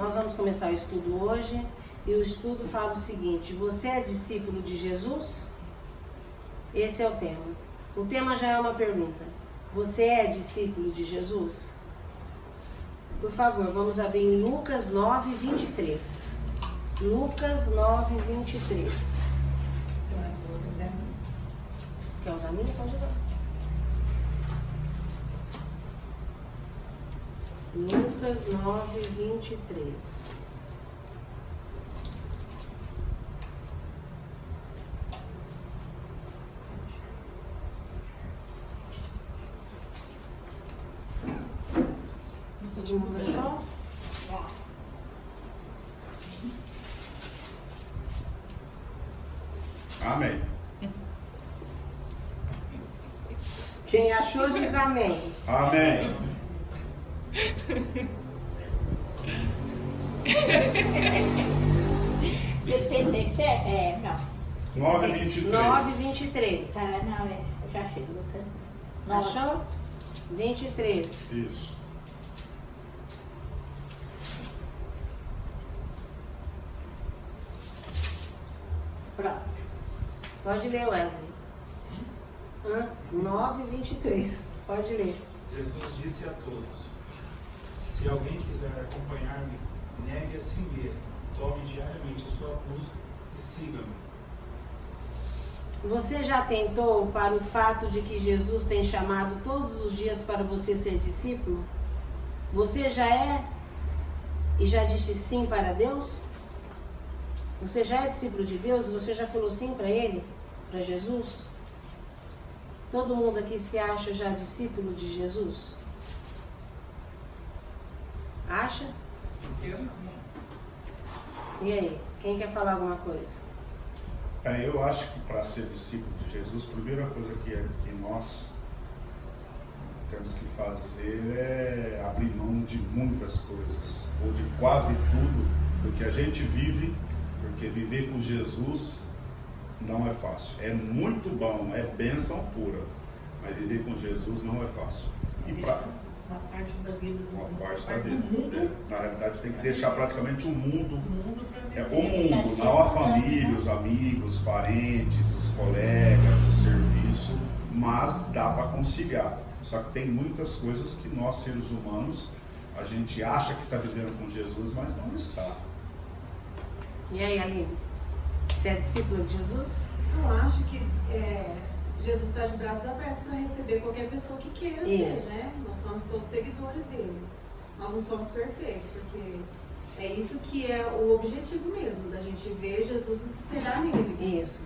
Nós vamos começar o estudo hoje e o estudo fala o seguinte: você é discípulo de Jesus? Esse é o tema. O tema já é uma pergunta. Você é discípulo de Jesus? Por favor, vamos abrir em Lucas 9, 23. Lucas 9, 23. Quer usar a minha? Pode usar. Lucas 9, 23. Todo mundo achou? Amém. Quem achou diz amém. Amém. Não. 9:23. 9, 23. Tá, não, eu já chego, Lucas. Achou? 23. Isso. Pronto. Pode ler, Wesley. 9, 23. Pode ler. Jesus disse a todos: se alguém quiser acompanhar-me, negue a si mesmo, tome diariamente sua cruz e siga-me. Você já atentou para o fato de que Jesus tem chamado todos os dias para você ser discípulo? Você já é e já disse sim para Deus? Você já é discípulo de Deus? Você já falou sim para Ele? Para Jesus? Todo mundo aqui se acha já discípulo de Jesus? Acha? E aí? Quem quer falar alguma coisa? Eu acho que para ser discípulo de Jesus, a primeira coisa que nós temos que fazer é abrir mão de muitas coisas, ou de quase tudo do que a gente vive, porque viver com Jesus não é fácil. É muito bom, é bênção pura, mas viver com Jesus não é fácil. E Uma parte da vida do uma mundo. parte da vida. Na realidade, tem que deixar praticamente o mundo. O mundo pra É viver. o mundo, não a família, os amigos, os parentes, os colegas, o serviço, mas dá para conciliar. Só que tem muitas coisas que nós, seres humanos, a gente acha que está vivendo com Jesus, mas não está. E aí, Aline? Você é discípulo de Jesus? Eu acho que Jesus está de braços abertos para receber qualquer pessoa que queira Isso. ser, né? Nós somos todos seguidores dele. Nós não somos perfeitos, porque é isso que é o objetivo mesmo, da gente ver Jesus e se espelhar nele. Isso.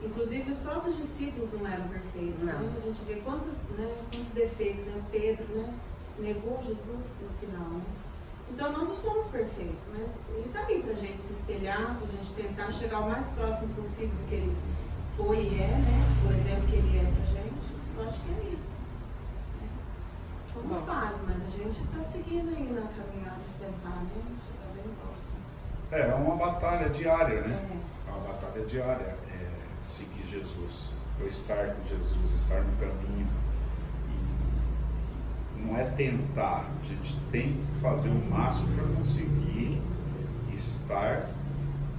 Inclusive os próprios discípulos não eram perfeitos, Não. né? A gente vê quantos defeitos, né? Pedro, né? Negou Jesus no final, né? Então nós não somos perfeitos, mas ele está aí para a gente se espelhar, para a gente tentar chegar o mais próximo possível do que ele foi e é, né? O exemplo que ele é para a gente. Eu acho que é isso. Né? Somos falhos, mas a gente está seguindo aí na caminhada de tentar, né? Chegar bem próximo. É uma batalha diária, né? É. É uma batalha diária, seguir Jesus, ou estar com Jesus, estar no caminho. E não é tentar, a gente tem que fazer o máximo para conseguir estar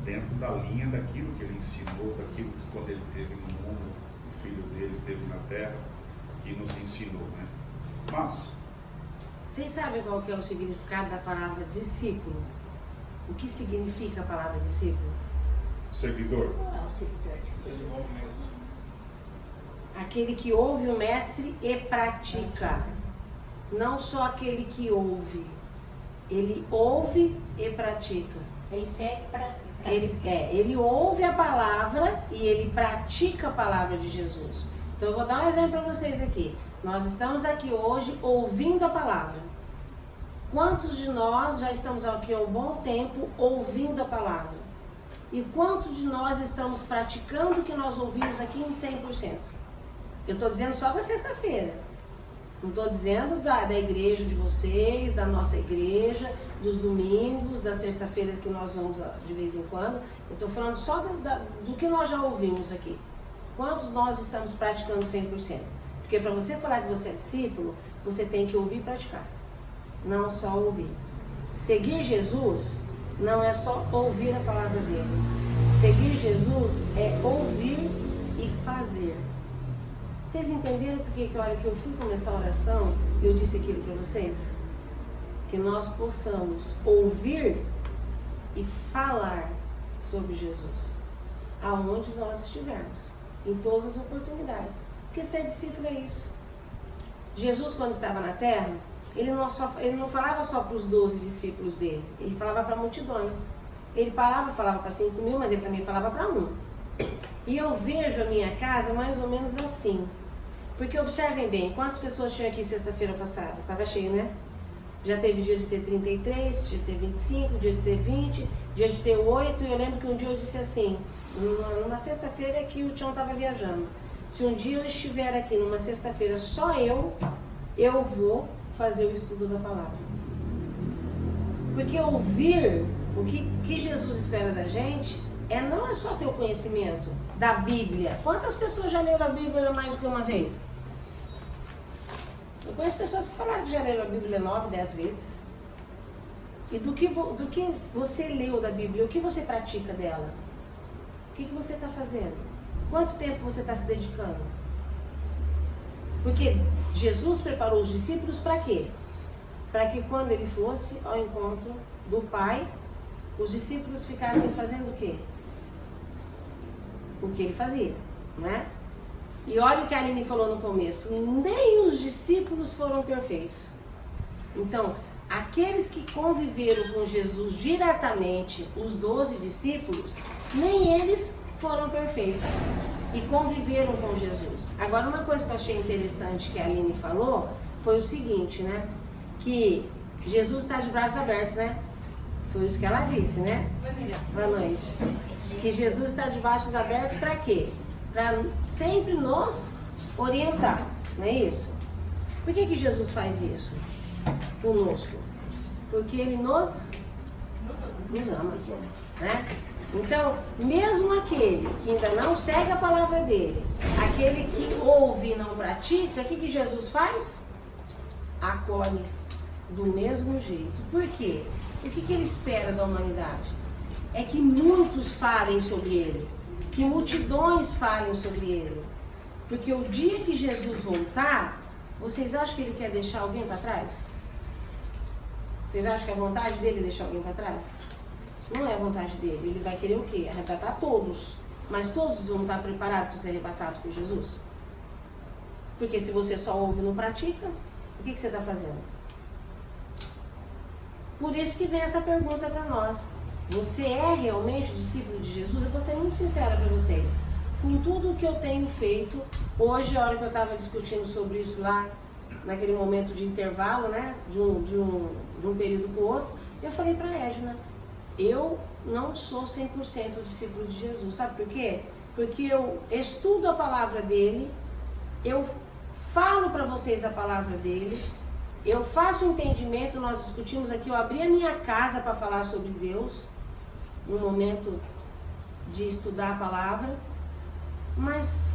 dentro da linha daquilo que ele ensinou, daquilo que quando ele teve no mundo, o filho dele teve na terra, que nos ensinou, né? Mas, Vocês sabem qual que é o significado da palavra discípulo? O que significa a palavra discípulo? seguidor, Não é o seguidor de si. Ele ouve mesmo. Aquele que ouve o mestre e pratica. Não só aquele que ouve. Ele ouve e pratica. Ele segue para Ele ouve a palavra e ele pratica a palavra de Jesus. Então eu vou dar um exemplo para vocês aqui. Nós estamos aqui hoje ouvindo a palavra. Quantos de nós já estamos aqui há um bom tempo ouvindo a palavra? E quantos de nós estamos praticando o que nós ouvimos aqui em 100%? Eu estou dizendo só da sexta-feira. Não estou dizendo da igreja de vocês, da nossa igreja, dos domingos, das terça-feiras que nós vamos de vez em quando. Eu estou falando só do que nós já ouvimos aqui. Quantos nós estamos praticando 100%? Porque para você falar que você é discípulo, você tem que ouvir e praticar. Não só ouvir. Seguir Jesus não é só ouvir a palavra dele. Seguir Jesus é ouvir e fazer. Vocês entenderam por que a hora que eu fui começar a oração, eu disse aquilo para vocês? Que nós possamos ouvir e falar sobre Jesus, aonde nós estivermos, em todas as oportunidades. Porque ser discípulo é isso. Jesus, quando estava na terra, ele não falava só para os 12 discípulos dele, ele falava para multidões. Ele falava para 5.000, mas ele também falava para 1. E eu vejo a minha casa mais ou menos assim. Porque observem bem, quantas pessoas tinham aqui sexta-feira passada? Estava cheio, né? Já teve dia de ter 33, dia de ter 25, dia de ter 20, dia de ter 8. E eu lembro que um dia eu disse assim, numa sexta-feira que o Tião estava viajando. Se um dia eu estiver aqui numa sexta-feira só eu vou fazer o estudo da palavra. Porque ouvir o que Jesus espera da gente não é só ter o conhecimento da Bíblia. Quantas pessoas já leram a Bíblia mais do que uma vez? Eu conheço pessoas que falaram que já leram a Bíblia 9, 10 vezes. E do que você leu da Bíblia, o que você pratica dela? O que você está fazendo? Quanto tempo você está se dedicando? Porque Jesus preparou os discípulos para quê? Para que quando ele fosse ao encontro do Pai, os discípulos ficassem fazendo o quê? O que ele fazia, né? E olha o que a Aline falou no começo, nem os discípulos foram perfeitos. Então, aqueles que conviveram com Jesus diretamente, os 12 discípulos, nem eles foram perfeitos e conviveram com Jesus. Agora, uma coisa que eu achei interessante que a Aline falou foi o seguinte, né? Que Jesus está de braços abertos, né? Foi isso que ela disse, né? Boa noite. Que Jesus está de braços abertos para quê? Para sempre nos orientar, não é isso? Por que Jesus faz isso conosco? Porque ele nos ama, né? Então, mesmo aquele que ainda não segue a palavra dele, aquele que ouve e não pratica, o que Jesus faz? Acolhe do mesmo jeito. Por quê? O que ele espera da humanidade? É que muitos falem sobre ele, que multidões falem sobre ele. Porque o dia que Jesus voltar, vocês acham que ele quer deixar alguém para trás? Vocês acham que é a vontade dele deixar alguém para trás? Não é a vontade dele. Ele vai querer o quê? Arrebatar todos. Mas todos vão estar preparados para ser arrebatados por Jesus? Porque se você só ouve e não pratica, o que você está fazendo? Por isso que vem essa pergunta para nós. Você é realmente discípulo de Jesus? Eu vou ser muito sincera para vocês. Com tudo o que eu tenho feito, hoje, a hora que eu estava discutindo sobre isso lá, naquele momento de intervalo, né? De um período para o outro, eu falei para a Edna, eu não sou 100% discípulo de Jesus. Sabe por quê? Porque eu estudo a palavra dele, eu falo para vocês a palavra dele, eu faço um entendimento, nós discutimos aqui, eu abri a minha casa para falar sobre Deus, no momento de estudar a palavra, mas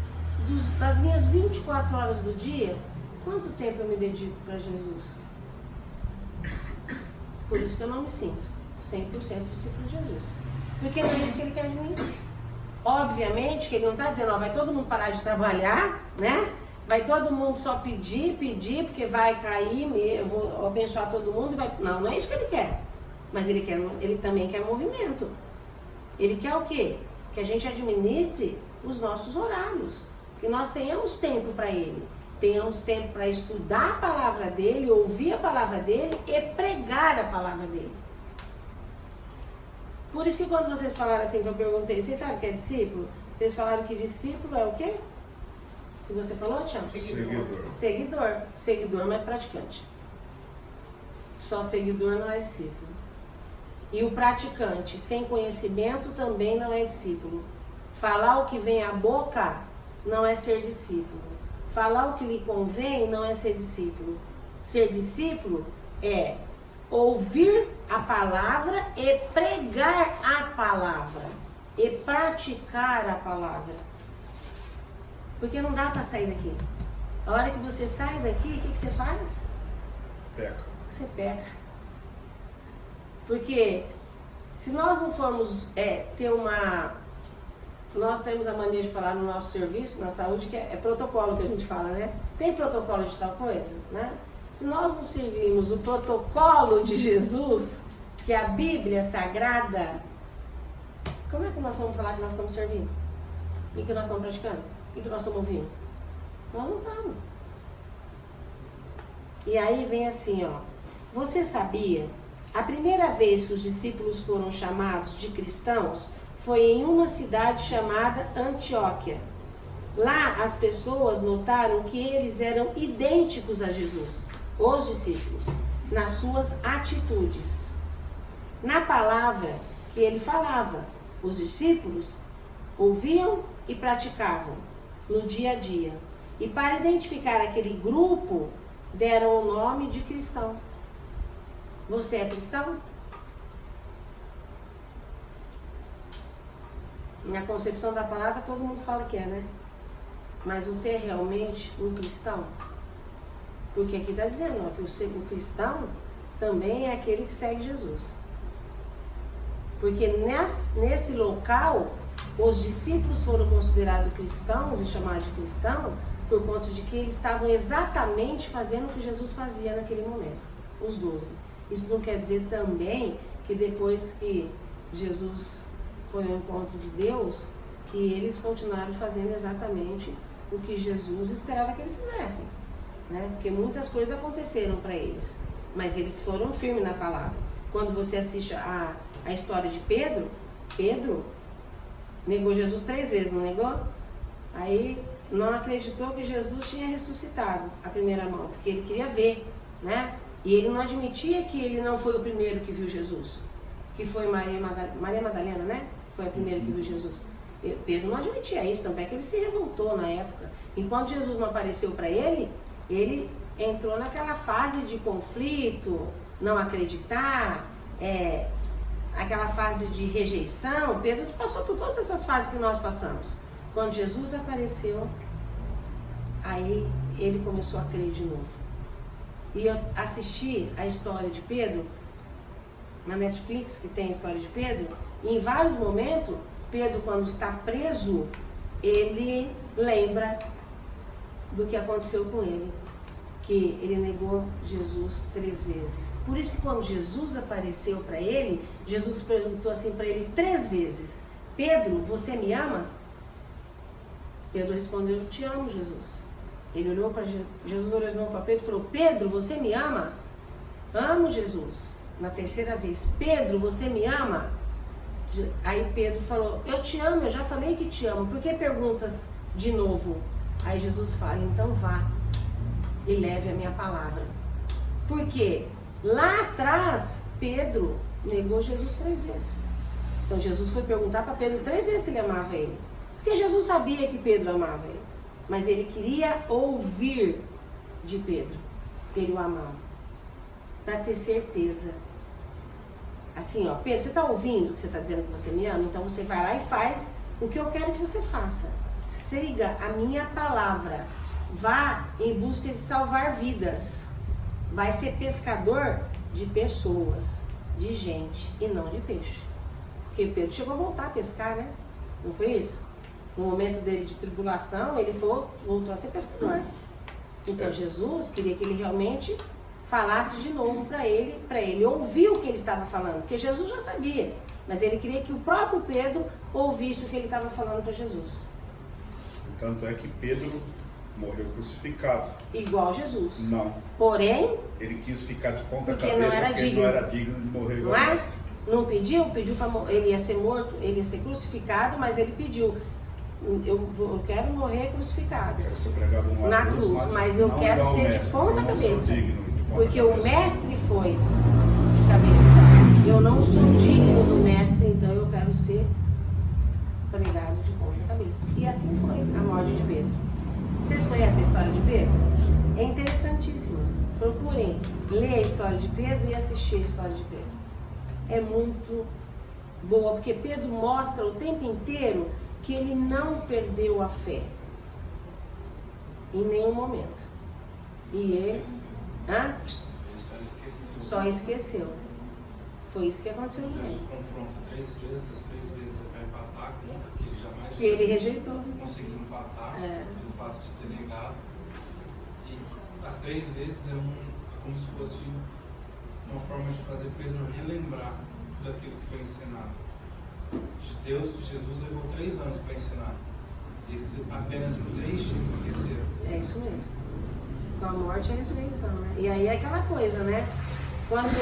das minhas 24 horas do dia, quanto tempo eu me dedico para Jesus? Por isso que eu não me sinto 100% discípulo de Jesus. Porque não é isso que ele quer de mim. Obviamente que ele não está dizendo, ó, vai todo mundo parar de trabalhar, né? Vai todo mundo só pedir, porque vai cair, eu vou abençoar todo mundo. Não é isso que ele quer. Mas ele também quer movimento. Ele quer o quê? Que a gente administre os nossos horários. Que nós tenhamos tempo para ele. Tenhamos tempo para estudar a palavra dele, ouvir a palavra dele e pregar a palavra dele. Por isso que quando vocês falaram assim, que eu perguntei, vocês sabem o que é discípulo? Vocês falaram que discípulo é o quê? O que você falou, Tiago? Seguidor. Seguidor, mas praticante. Só seguidor não é discípulo. E o praticante sem conhecimento também não é discípulo. Falar o que vem à boca não é ser discípulo. Falar o que lhe convém não é ser discípulo. Ser discípulo é ouvir a palavra e pregar a palavra. E praticar a palavra. Porque não dá para sair daqui. A hora que você sai daqui, o que você faz? Peca. Você peca. Porque se nós não formos ter uma... Nós temos a mania de falar no nosso serviço, na saúde, que é protocolo que a gente fala, né? Tem protocolo de tal coisa, né? Se nós não seguirmos o protocolo de Jesus, que é a Bíblia Sagrada, como é que nós vamos falar que nós estamos servindo? E que nós estamos praticando? E que nós estamos ouvindo? Nós não estamos. E aí vem assim, ó. Você sabia? A primeira vez que os discípulos foram chamados de cristãos foi em uma cidade chamada Antioquia. Lá as pessoas notaram que eles eram idênticos a Jesus, os discípulos, nas suas atitudes. Na palavra que ele falava, os discípulos ouviam e praticavam no dia a dia. E para identificar aquele grupo, deram o nome de cristão. Você é cristão? Na concepção da palavra, todo mundo fala que é, né? Mas você é realmente um cristão? Porque aqui está dizendo, ó, que o cristão também é aquele que segue Jesus. Porque nesse local, os discípulos foram considerados cristãos e chamados de cristão por conta de que eles estavam exatamente fazendo o que Jesus fazia naquele momento, os 12. Isso não quer dizer também que depois que Jesus foi ao encontro de Deus, que eles continuaram fazendo exatamente o que Jesus esperava que eles fizessem, né? Porque muitas coisas aconteceram para eles, mas eles foram firmes na palavra. Quando você assiste a história de Pedro, Pedro negou Jesus 3 vezes, não negou? Aí não acreditou que Jesus tinha ressuscitado a primeira mão, porque ele queria ver, né? E ele não admitia que ele não foi o primeiro que viu Jesus, que foi Maria Madalena, né? Foi a primeira que viu Jesus. Pedro não admitia isso, tanto é que ele se revoltou na época. Enquanto Jesus não apareceu para ele, ele entrou naquela fase de conflito, não acreditar, aquela fase de rejeição. Pedro passou por todas essas fases que nós passamos. Quando Jesus apareceu, aí ele começou a crer de novo. E eu assisti a história de Pedro na Netflix, que tem a história de Pedro, e em vários momentos, Pedro, quando está preso, ele lembra do que aconteceu com ele, que ele negou Jesus 3 vezes. Por isso que quando Jesus apareceu para ele, Jesus perguntou assim para ele 3 vezes: Pedro, você me ama? Pedro respondeu: eu te amo, Jesus. Ele olhou para Jesus, olhou para Pedro e falou: Pedro, você me ama? Amo, Jesus. Na 3ª vez: Pedro, você me ama? Aí Pedro falou: eu te amo, eu já falei que te amo, por que perguntas de novo? Aí Jesus fala: então vá e leve a minha palavra. Porque lá atrás Pedro negou Jesus 3 vezes. Então Jesus foi perguntar para Pedro 3 vezes se ele amava ele, porque Jesus sabia que Pedro amava ele, mas ele queria ouvir de Pedro que ele o amava, para ter certeza. Assim, ó, Pedro, você está ouvindo que você está dizendo que você me ama? Então você vai lá e faz o que eu quero que você faça. Siga a minha palavra. Vá em busca de salvar vidas. Vai ser pescador de pessoas, de gente e não de peixe. Porque Pedro chegou a voltar a pescar, né? Não foi isso? No momento dele de tribulação, ele voltou a ser pescador. Então Jesus queria que ele realmente falasse de novo para ele ouvir o que ele estava falando, porque Jesus já sabia, mas ele queria que o próprio Pedro ouvisse o que ele estava falando para Jesus. Tanto é que Pedro morreu crucificado. Igual Jesus. Não. Porém, ele quis ficar de ponta porque cabeça não era porque digno. não era digno de morrer igual Não é? mestre. Não pediu para ele ia ser morto, ele ia ser crucificado, mas ele pediu: eu quero morrer crucificado. Quero ser pregado na cruz, mas eu quero ser de ponta cabeça. Porque o mestre foi de cabeça. Eu não sou digno do mestre, então eu quero ser pregado de ponta cabeça. E assim foi a morte de Pedro. Vocês conhecem a história de Pedro? É interessantíssima. Procurem ler a história de Pedro e assistir a história de Pedro. É muito boa, porque Pedro mostra o tempo inteiro que ele não perdeu a fé. Em nenhum momento. E ele... Hã? Ele só esqueceu. Só esqueceu. Foi isso que aconteceu com Jesus ele. confronta 3 vezes, as 3 vezes ele vai empatar contra que ele jamais Que ele rejeitou. conseguiu empatar É. pelo fato de ter negado. E as 3 vezes é como se fosse uma forma de fazer Pedro relembrar tudo aquilo que foi ensinado. Jesus levou 3 anos para ensinar. Eles apenas em 3 dias esqueceram. É isso mesmo. Com a morte e a ressurreição, né? E aí é aquela coisa, né? Quando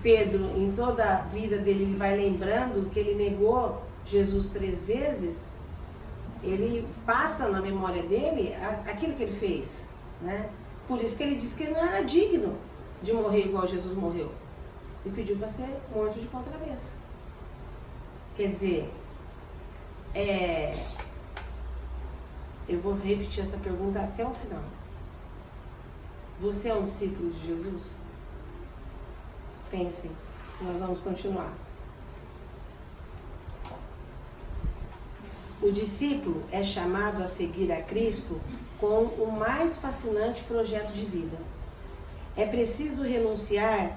Pedro, em toda a vida dele, ele vai lembrando que ele negou Jesus 3 vezes, ele passa na memória dele aquilo que ele fez, né? Por isso que ele disse que ele não era digno de morrer igual Jesus morreu. E pediu para ser morto de ponta cabeça. Quer dizer, eu vou repetir essa pergunta até o final. Você é um discípulo de Jesus? Pensem, nós vamos continuar. O discípulo é chamado a seguir a Cristo com o mais fascinante projeto de vida. É preciso renunciar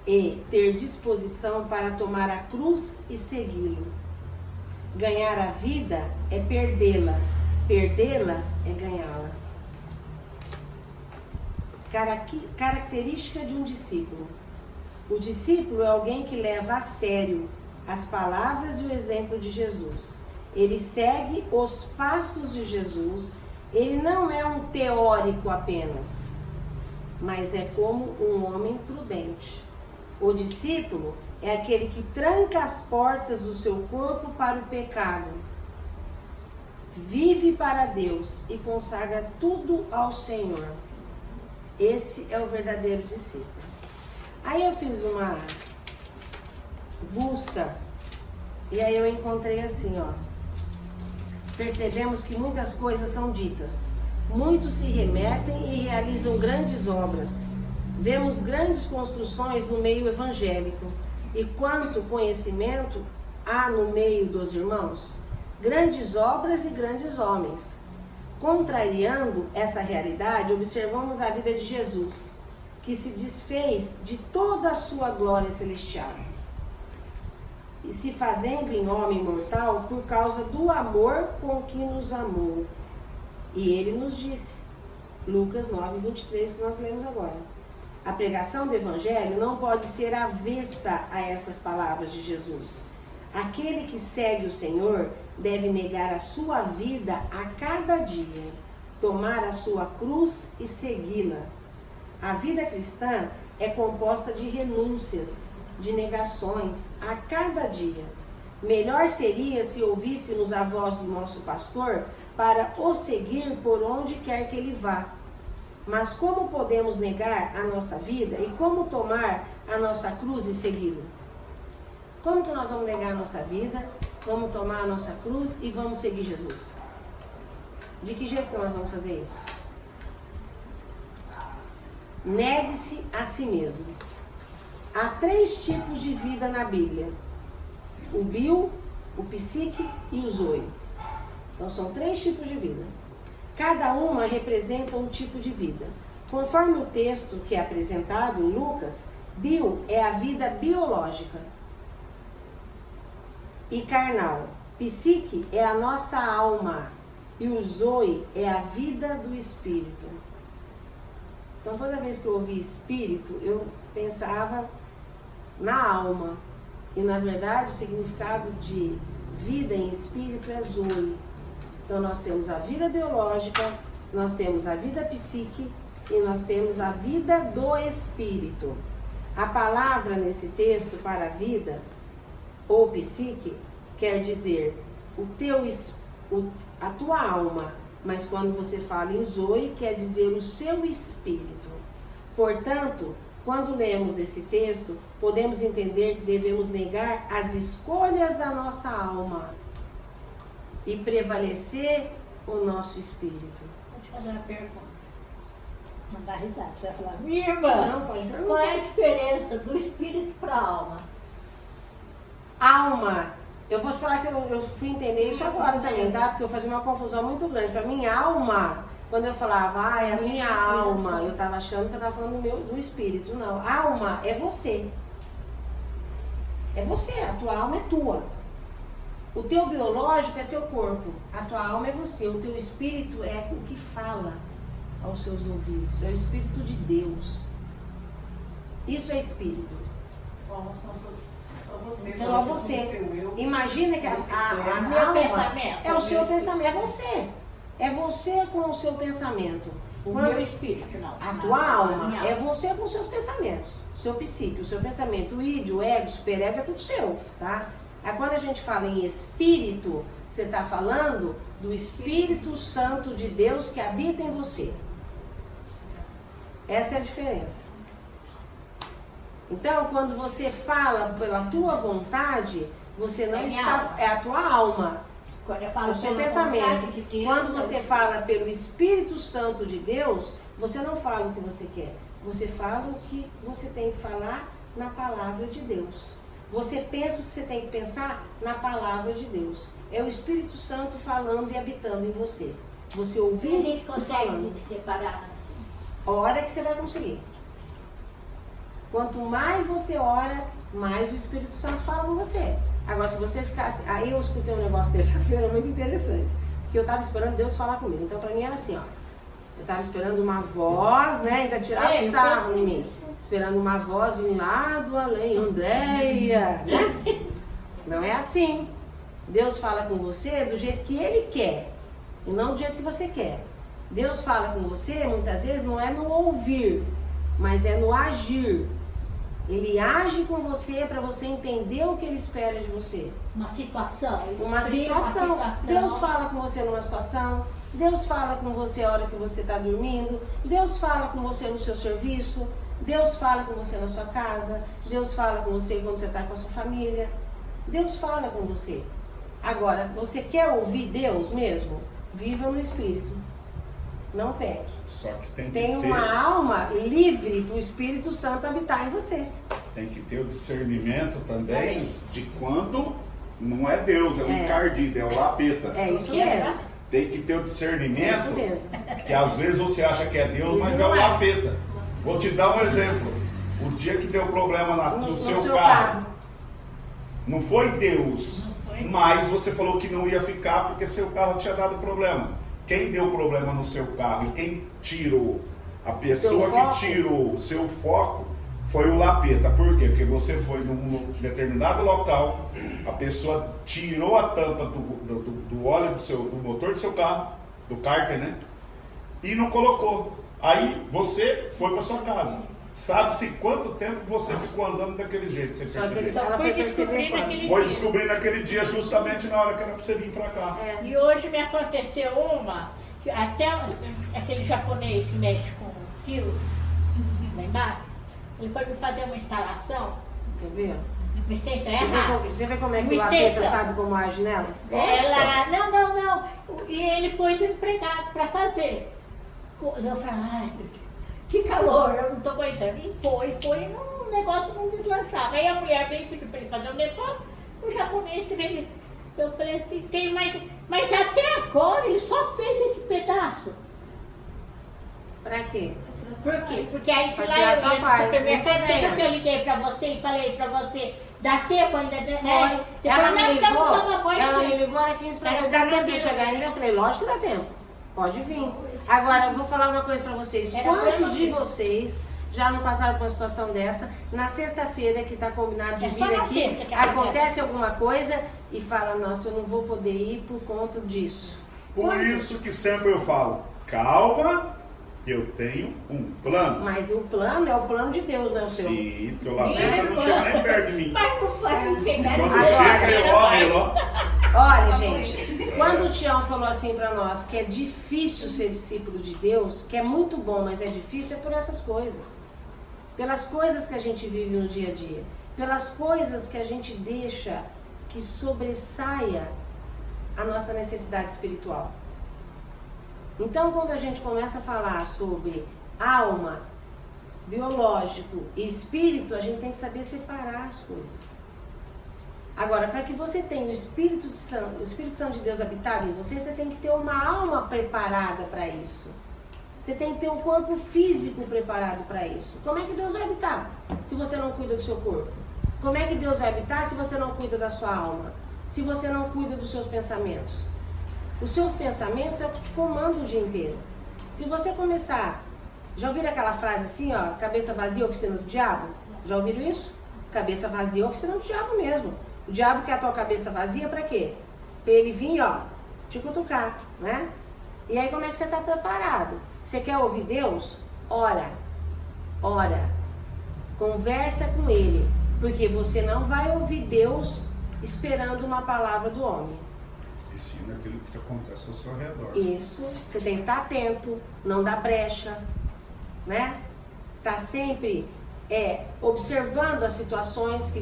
e ter disposição para tomar a cruz e segui-lo. Ganhar a vida é perdê-la, perdê-la é ganhá-la. Característica de um discípulo. O discípulo é alguém que leva a sério as palavras e o exemplo de Jesus. Ele segue os passos de Jesus. Ele não é um teórico apenas, mas é como um homem prudente. O discípulo é aquele que tranca as portas do seu corpo para o pecado, vive para Deus e consagra tudo ao Senhor. Esse é o verdadeiro discípulo. Aí eu fiz uma busca e aí eu encontrei assim, ó. Percebemos que muitas coisas são ditas. Muitos se remetem e realizam grandes obras. Vemos grandes construções no meio evangélico. E quanto conhecimento há no meio dos irmãos? Grandes obras e grandes homens. Contrariando essa realidade, observamos a vida de Jesus, que se desfez de toda a sua glória celestial e se fazendo em homem mortal por causa do amor com que nos amou. E ele nos disse, Lucas 9, 23, que nós lemos agora. A pregação do Evangelho não pode ser avessa a essas palavras de Jesus. Aquele que segue o Senhor deve negar a sua vida a cada dia, tomar a sua cruz e segui-la. A vida cristã é composta de renúncias, de negações a cada dia. Melhor seria se ouvíssemos a voz do nosso pastor para o seguir por onde quer que ele vá. Mas como podemos negar a nossa vida e como tomar a nossa cruz e segui-lo? Como que nós vamos negar a nossa vida, vamos tomar a nossa cruz e vamos seguir Jesus? De que jeito que nós vamos fazer isso? Negue-se a si mesmo. Há 3 tipos de vida na Bíblia. O bio, o psique e o zoe. Então são 3 tipos de vida. Cada uma representa um tipo de vida. Conforme o texto que é apresentado em Lucas, bio é a vida biológica e carnal. Psique é a nossa alma e o zoe é a vida do espírito. Então toda vez que eu ouvi espírito, eu pensava na alma. E na verdade o significado de vida em espírito é zoe. Então nós temos a vida biológica, nós temos a vida psíquica e nós temos a vida do espírito. A palavra nesse texto para a vida ou psique quer dizer a tua alma, mas quando você fala em zoe quer dizer o seu espírito. Portanto, quando lemos esse texto, podemos entender que devemos negar as escolhas da nossa alma e prevalecer o nosso espírito. Vou te fazer uma pergunta. Não dá risada, você vai falar, minha irmã, Não, pode perguntar. qual é a diferença do espírito para a alma? Alma, eu vou te falar que eu fui entender isso agora também, tá? Porque eu fazia uma confusão muito grande. Para mim, alma, quando eu falava, é a minha alma, eu estava achando que eu estava falando do espírito. Não, alma é você. É você, a tua alma é tua. O teu biológico é seu corpo, a tua alma é você, o teu espírito é o que fala aos seus ouvidos, é o Espírito de Deus. Isso é espírito. Só você. Só você. O seu eu. Imagina que a Meu alma pensamento. é o seu pensamento, é você. É você com o seu pensamento. O Quando- meu espírito, não. A Não, tua a alma minha é você com os seus pensamentos, seu psique, o seu pensamento, o id, o ego, o superego é tudo seu, tá? Aí quando a gente fala em espírito, você está falando do Espírito Santo de Deus que habita em você. Essa é a diferença. Então, quando você fala pela tua vontade, você não É minha está. alma. É a tua alma. Quando eu É falo o seu pela pensamento. vontade de Deus, Quando eu- você fala pelo Espírito Santo de Deus, você não fala o que você quer. Você fala o que você tem que falar na palavra de Deus. Você pensa o que você tem que pensar na palavra de Deus. É o Espírito Santo falando e habitando em você. Você a ouvindo gente e consegue falando. separar assim. Ora que você vai conseguir. Quanto mais você ora, mais o Espírito Santo fala com você. Agora, se você ficar assim... Aí eu escutei um negócio terça-feira muito interessante. Porque eu estava esperando Deus falar comigo. Então, para mim era assim, ó. Eu estava esperando uma voz, né? Ainda tirava É, eu sarro tô em mim. Esperando uma voz vir lá do além. Andréia, né? Não é assim. Deus fala com você do jeito que Ele quer. E não do jeito que você quer. Deus fala com você, muitas vezes, não é no ouvir, mas é no agir. Ele age com você para você entender o que Ele espera de você. Uma situação. ele Uma cria situação. Deus fala com você numa situação. Deus fala com você a hora que você está dormindo. Deus fala com você no seu serviço. Deus fala com você na sua casa. Deus fala com você quando você está com a sua família. Deus fala com você. Agora, você quer ouvir Deus mesmo? Viva no Espírito. Não peque. Só que tem que Tem ter, uma alma livre para o Espírito Santo habitar em você. tem que ter o discernimento também de quando não é Deus, é o É. encardido, é o lapeta. É isso Porque é mesmo. Tem que ter o É discernimento, isso mesmo. que às vezes você acha que é Deus, Isso mas é não o é. lapeta. Vou te dar um exemplo. O dia que deu problema no No seu seu carro, não foi Deus, Não foi. mas você falou que não ia ficar porque seu carro tinha dado problema. Quem deu problema no seu carro e quem tirou, a pessoa foco? que tirou o seu foco foi o lapeta. Por quê? Porque você foi num determinado local, a pessoa tirou a tampa do óleo do motor do seu carro, do cárter, né? E não colocou. Aí você foi para sua casa. Sabe-se quanto tempo você ficou andando daquele jeito, você Só que ele percebeu? só Ela foi foi perceber descobrir quando. naquele Foi dia. descobrir naquele dia, justamente na hora que era para você vir para cá. É. E hoje me aconteceu uma, que até aquele japonês que mexe com fio lá embaixo, ele foi me fazer uma instalação, Quer ver? uma extensão, Você é vê, rápido. você vê como é que Uma o lapeta extensão. sabe como age nela? Ela, não. E ele pôs o empregado para fazer. Eu falei, ai, meu Deus, que calor, eu não tô aguentando. E foi, o negócio não deslanchava. Aí a mulher veio pedir para ele fazer um negócio, o japonês que veio. Eu falei assim, tem mais. Mas até agora ele só fez esse pedaço. Pra quê? Por quê? Porque aí de Pra lá tirar eu sua ia no paz, supermercado, muito bem. lembra que eu liguei pra você e falei pra você, dá tempo ainda, né? Você Ela falou, me não, então ligou, não toma banho. ela me gente. ligou, era 15 para Era dá pra tempo de mim, chegar né? ainda? Eu falei, lógico que dá tempo. Pode vir. Agora, eu vou falar uma coisa pra vocês. Era pra Quantos de você. vocês já não passaram por uma situação dessa? Na sexta-feira que tá combinado de É só vir na aqui, sexta que acontece alguma coisa e fala, nossa, eu não vou poder ir por conta disso. Por isso que sempre eu falo, calma, que eu tenho um plano. Mas o plano é o plano de Deus, não é o seu. Sim, porque o lapeta não chega nem perto de mim. Mas não vai pegar Quando Agora, chega, eu ó. Olha, gente, quando o Tião falou assim pra nós que é difícil ser discípulo de Deus, que é muito bom, mas é difícil, é por essas coisas. Pelas coisas que a gente vive no dia a dia. Pelas coisas que a gente deixa que sobressaia a nossa necessidade espiritual. Então, quando a gente começa a falar sobre alma, biológico e espírito, a gente tem que saber separar as coisas. Agora, para que você tenha o Espírito Santo de Deus habitado em você, você tem que ter uma alma preparada para isso. Você tem que ter um corpo físico preparado para isso. Como é que Deus vai habitar se você não cuida do seu corpo? Como é que Deus vai habitar se você não cuida da sua alma? Se você não cuida dos seus pensamentos? Os seus pensamentos é o que te comanda o dia inteiro. Se você começar... Já ouviram aquela frase assim, ó? Cabeça vazia, oficina do diabo? Já ouviram isso? Cabeça vazia, oficina do diabo mesmo. O diabo quer a tua cabeça vazia pra quê? Pra ele vir, ó, te cutucar, né? E aí como é que você está preparado? Você quer ouvir Deus? Ora. Conversa com Ele. Porque você não vai ouvir Deus esperando uma palavra do homem. E sim naquilo que acontece ao seu redor. Isso. Você tem que estar atento, não dar brecha, né? Tá sempre observando as situações que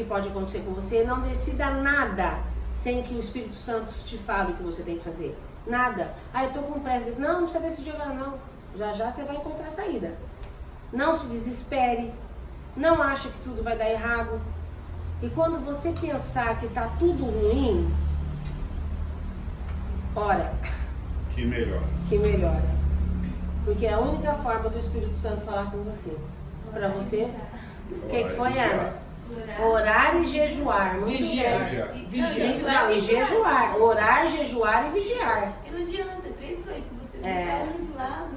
pode acontecer com você. Não decida nada sem que o Espírito Santo te fale o que você tem que fazer. Nada. Ah, eu tô com pressa. Não precisa decidir agora não. Já você vai encontrar a saída. Não se desespere. Não acha que tudo vai dar errado. E quando você pensar que tá tudo ruim, ora. Que melhora. Que melhora. Porque é a única forma do Espírito Santo falar com você. Para você. O que foi, Ana? Orar e jejuar. Muito bem. Vigiar. Não, e jejuar. Orar, jejuar e vigiar. E não adianta, 3 coisas. Se você deixar um de lado,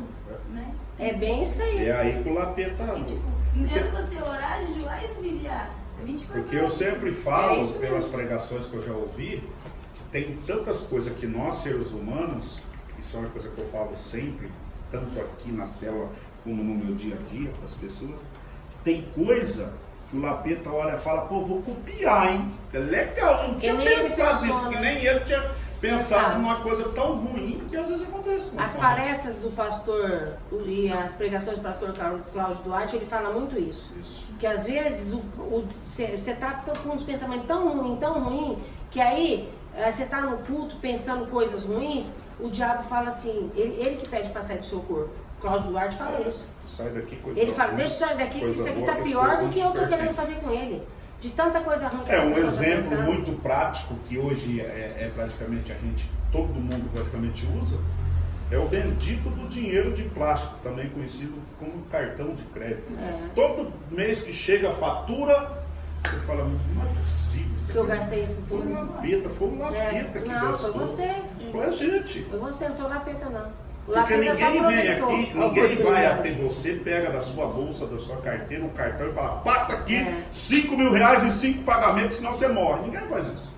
né? É bem isso aí. É aí que o lapeta E, anda. tipo, não adianta você orar, jejuar e não vigiar. 24 Porque eu horas. sempre É falo, isso pelas mesmo. pregações que eu já ouvi, que tem tantas coisas que nós, seres humanos, isso é uma coisa que eu falo sempre, tanto aqui na célula como no meu dia a dia com as pessoas, tem coisa que o lapeta olha e fala, pô, vou copiar, hein? É legal, não tinha nem ele pensado pensou, nisso, né? porque nem ele tinha pensado Pensado. numa coisa tão ruim que às vezes acontece. com As a palestras do pastor e as pregações do pastor Cláudio Duarte, ele fala muito isso. Isso. Que às vezes você está com uns pensamentos tão ruim, que aí você está no culto pensando coisas ruins, o diabo fala assim, ele que pede para sair do seu corpo. Cláudio Duarte fala isso. Sai daqui, coisa Ele fala, ruim, deixa eu sair daqui, que coisa isso aqui boa, está que pior esse do que eu estou corpo te querendo pertence. fazer com ele. De tanta coisa ruim que É essa um pessoa tá exemplo pensando. muito prático que hoje praticamente todo mundo praticamente usa, é o bendito do dinheiro de plástico, também conhecido como cartão de crédito. É. Todo mês que chega a fatura, você fala, não é possível. Que eu gastei isso Foi tudo. uma lapeta, que Não, gastou. foi você. Foi a gente. Foi você, não foi o lapeta não. O Porque lapeta só ninguém vem aproveitou aqui, a ninguém vai oportunidade. até você, pega da sua bolsa, da sua carteira, um cartão e fala, passa aqui É. 5 mil reais em 5 pagamentos, senão você morre. Ninguém faz isso.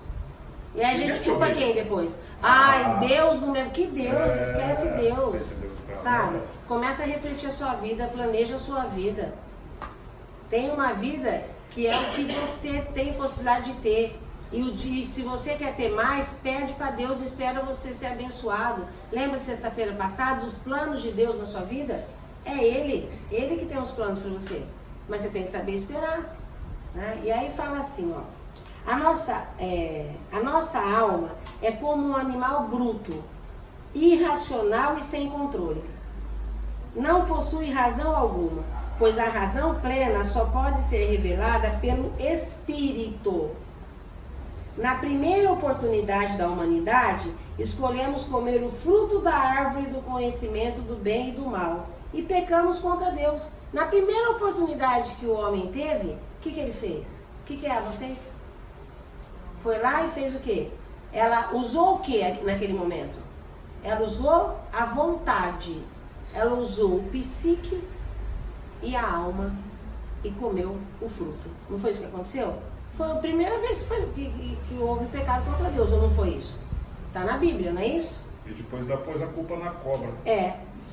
E aí a Ninguém gente te culpa obriga. quem depois? Ai, Ah. Deus no mesmo. Que Deus? Esquece Você Deus. entendeu? Sabe? Começa a refletir a sua vida, planeja a sua vida. Tem uma vida que é o que você tem possibilidade de ter. E se você quer ter mais, pede para Deus, espera você ser abençoado. Lembra de sexta-feira passada, os planos de Deus na sua vida? É Ele que tem os planos para você. Mas você tem que saber esperar. Né? E aí fala assim, ó. A nossa alma é como um animal bruto, irracional e sem controle. Não possui razão alguma, pois a razão plena só pode ser revelada pelo Espírito. Na primeira oportunidade da humanidade, escolhemos comer o fruto da árvore do conhecimento do bem e do mal e pecamos contra Deus. Na primeira oportunidade que o homem teve, o que ele fez? O que a Eva fez? Foi lá e fez o quê? Ela usou o que naquele momento? Ela usou a vontade. Ela usou o psique e a alma e comeu o fruto. Não foi isso que aconteceu? Foi a primeira vez que houve pecado contra Deus, ou não foi isso? Está na Bíblia, não é isso? E depois pôs a culpa na cobra.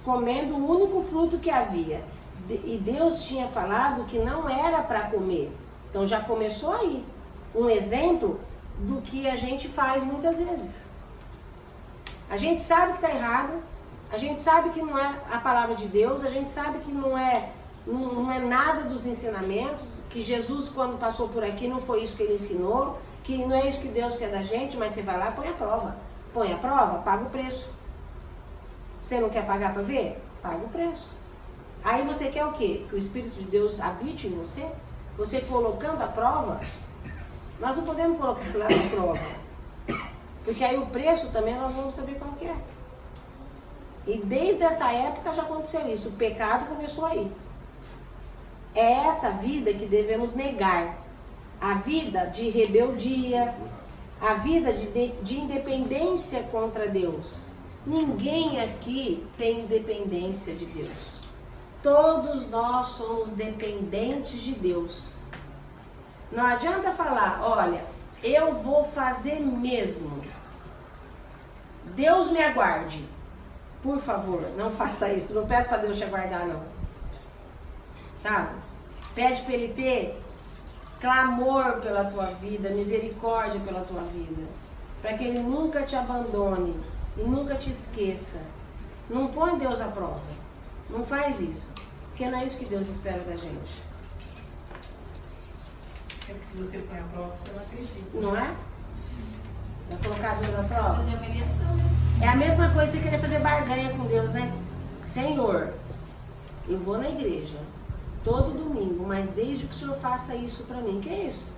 Comendo o único fruto que havia. E Deus tinha falado que não era para comer. Então já começou aí. Um exemplo do que a gente faz muitas vezes. A gente sabe que está errado, a gente sabe que não é a palavra de Deus, a gente sabe que não é nada dos ensinamentos, que Jesus quando passou por aqui não foi isso que ele ensinou, que não é isso que Deus quer da gente, mas você vai lá e põe a prova. Põe a prova, paga o preço. Você não quer pagar para ver? Paga o preço. Aí você quer o quê? Que o Espírito de Deus habite em você? Você colocando a prova? Nós não podemos colocar lá na prova. Porque aí o preço também nós vamos saber qual que é. E desde essa época já aconteceu isso. O pecado começou aí. É essa vida que devemos negar. a vida de rebeldia, a vida de independência contra Deus. Ninguém aqui tem independência de Deus. Todos nós somos dependentes de Deus. Não adianta falar, olha, eu vou fazer mesmo. Deus me aguarde. Por favor, não faça isso. Não peça para Deus te aguardar, não. Sabe? Pede para Ele ter clamor pela tua vida, misericórdia pela tua vida. Para que Ele nunca te abandone e nunca te esqueça. Não põe Deus à prova. Não faz isso. Porque não é isso que Deus espera da gente. É porque se você põe a prova, você não acredita. Não é? Vai colocar Deus à prova? Fazer avaliação, né? É a mesma coisa que você querer fazer barganha com Deus, né? Senhor, eu vou na igreja todo domingo, mas desde que o Senhor faça isso pra mim. Que é isso?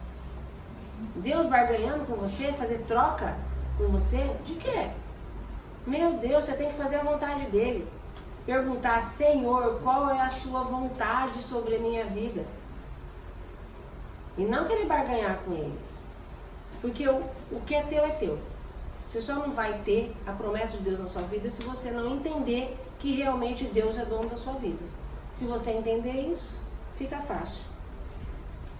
Deus barganhando com você, fazer troca com você? De quê? Meu Deus, você tem que fazer a vontade dele. Perguntar, Senhor, qual é a sua vontade sobre a minha vida? E não querer barganhar com ele. Porque o que é teu. Você só não vai ter a promessa de Deus na sua vida se você não entender que realmente Deus é dono da sua vida. Se você entender isso, fica fácil.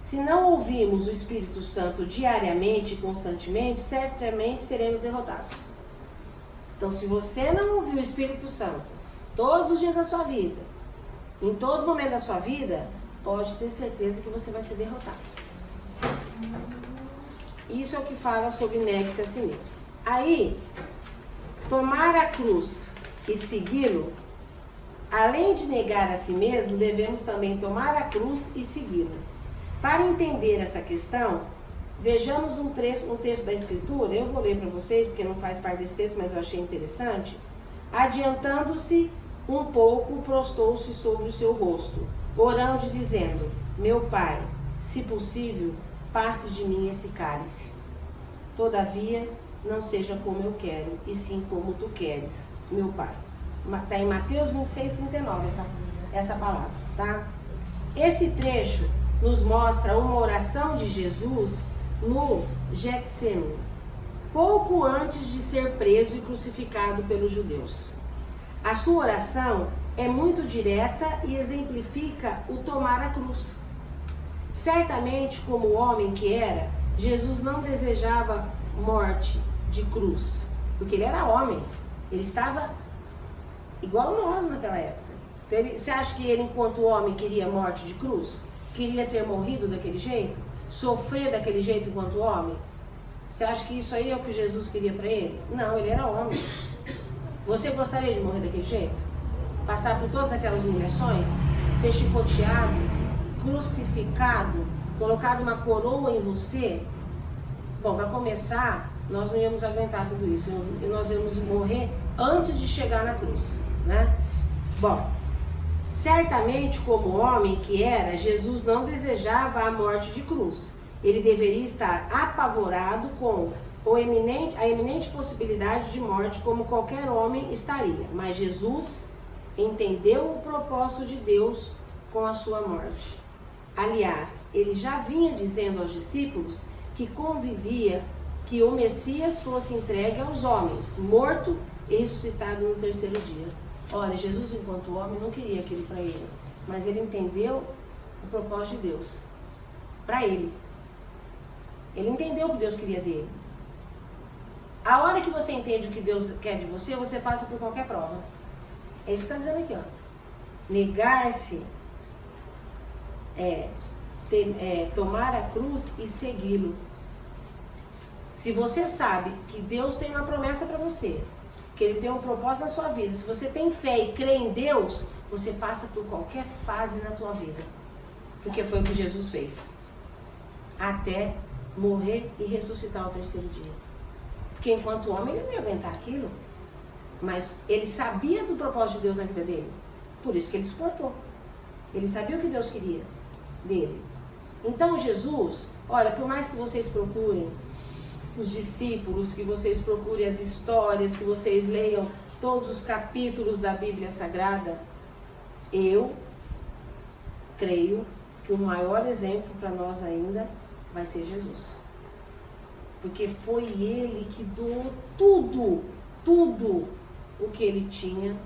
Se não ouvirmos o Espírito Santo diariamente e constantemente, certamente seremos derrotados. Então, se você não ouvir o Espírito Santo todos os dias da sua vida, em todos os momentos da sua vida, pode ter certeza que você vai ser derrotado. Isso é o que fala sobre negue-se a si mesmo. Aí, tomar a cruz e segui-lo, além de negar a si mesmo, devemos também tomar a cruz e segui-lo. Para entender essa questão, vejamos um texto da Escritura. Eu vou ler para vocês, porque não faz parte desse texto, mas eu achei interessante. Adiantando-se um pouco, prostou-se sobre o seu rosto, orando e dizendo, meu Pai, se possível, passe de mim esse cálice. Todavia, não seja como eu quero, e sim como tu queres, meu Pai. Está em Mateus 26, 39, essa palavra, tá? Esse trecho nos mostra uma oração de Jesus no Getsemane, pouco antes de ser preso e crucificado pelos judeus. A sua oração é muito direta e exemplifica o tomar a cruz. Certamente, como homem que era, Jesus não desejava morte de cruz, porque ele era homem, ele estava igual nós naquela época. Então, você acha que ele, enquanto homem, queria morte de cruz? Queria ter morrido daquele jeito? Sofrer daquele jeito enquanto homem? Você acha que isso aí é o que Jesus queria para ele? Não, ele era homem. Você gostaria de morrer daquele jeito? Passar por todas aquelas humilhações? Ser chicoteado, crucificado, colocado uma coroa em você? Bom, para começar, nós não íamos aguentar tudo isso. Nós íamos morrer antes de chegar na cruz, né? Bom, certamente como homem que era, Jesus não desejava a morte de cruz. Ele deveria estar apavorado com a eminente possibilidade de morte, como qualquer homem estaria. Mas Jesus entendeu o propósito de Deus com a sua morte. Aliás, ele já vinha dizendo aos discípulos que convivia que o Messias fosse entregue aos homens, morto e ressuscitado no terceiro dia. Olha, Jesus, enquanto homem, não queria aquilo para ele, mas ele entendeu o propósito de Deus para ele. Ele entendeu o que Deus queria dele. A hora que você entende o que Deus quer de você, você passa por qualquer prova. É isso que está dizendo aqui, ó. Negar-se tomar a cruz e segui-lo. Se você sabe que Deus tem uma promessa para você, que Ele tem um propósito na sua vida, se você tem fé e crê em Deus, você passa por qualquer fase na tua vida. Porque foi o que Jesus fez. Até morrer e ressuscitar ao terceiro dia. Porque enquanto homem ele não ia aguentar aquilo. Mas ele sabia do propósito de Deus na vida dele. Por isso que ele suportou. Ele sabia o que Deus queria dele. Então Jesus, olha, por mais que vocês procurem os discípulos, que vocês procurem as histórias, que vocês leiam todos os capítulos da Bíblia Sagrada, eu creio que o maior exemplo para nós ainda vai ser Jesus. Porque foi Ele que doou tudo o que Ele tinha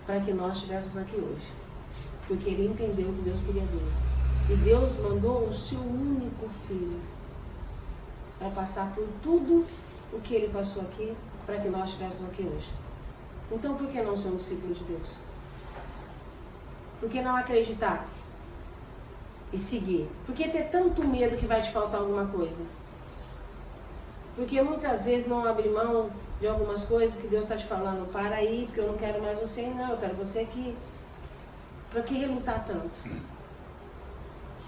para que nós estivéssemos aqui hoje. Porque Ele entendeu o que Deus queria dele. E Deus mandou o seu único filho para passar por tudo o que Ele passou aqui para que nós estivéssemos aqui hoje. Então por que não ser um discípulo de Deus? Por que não acreditar e seguir? Por que ter tanto medo que vai te faltar alguma coisa? Porque muitas vezes não abrir mão de algumas coisas que Deus está te falando. Para aí, porque eu não quero mais você, não. Eu quero você aqui. Para que relutar tanto?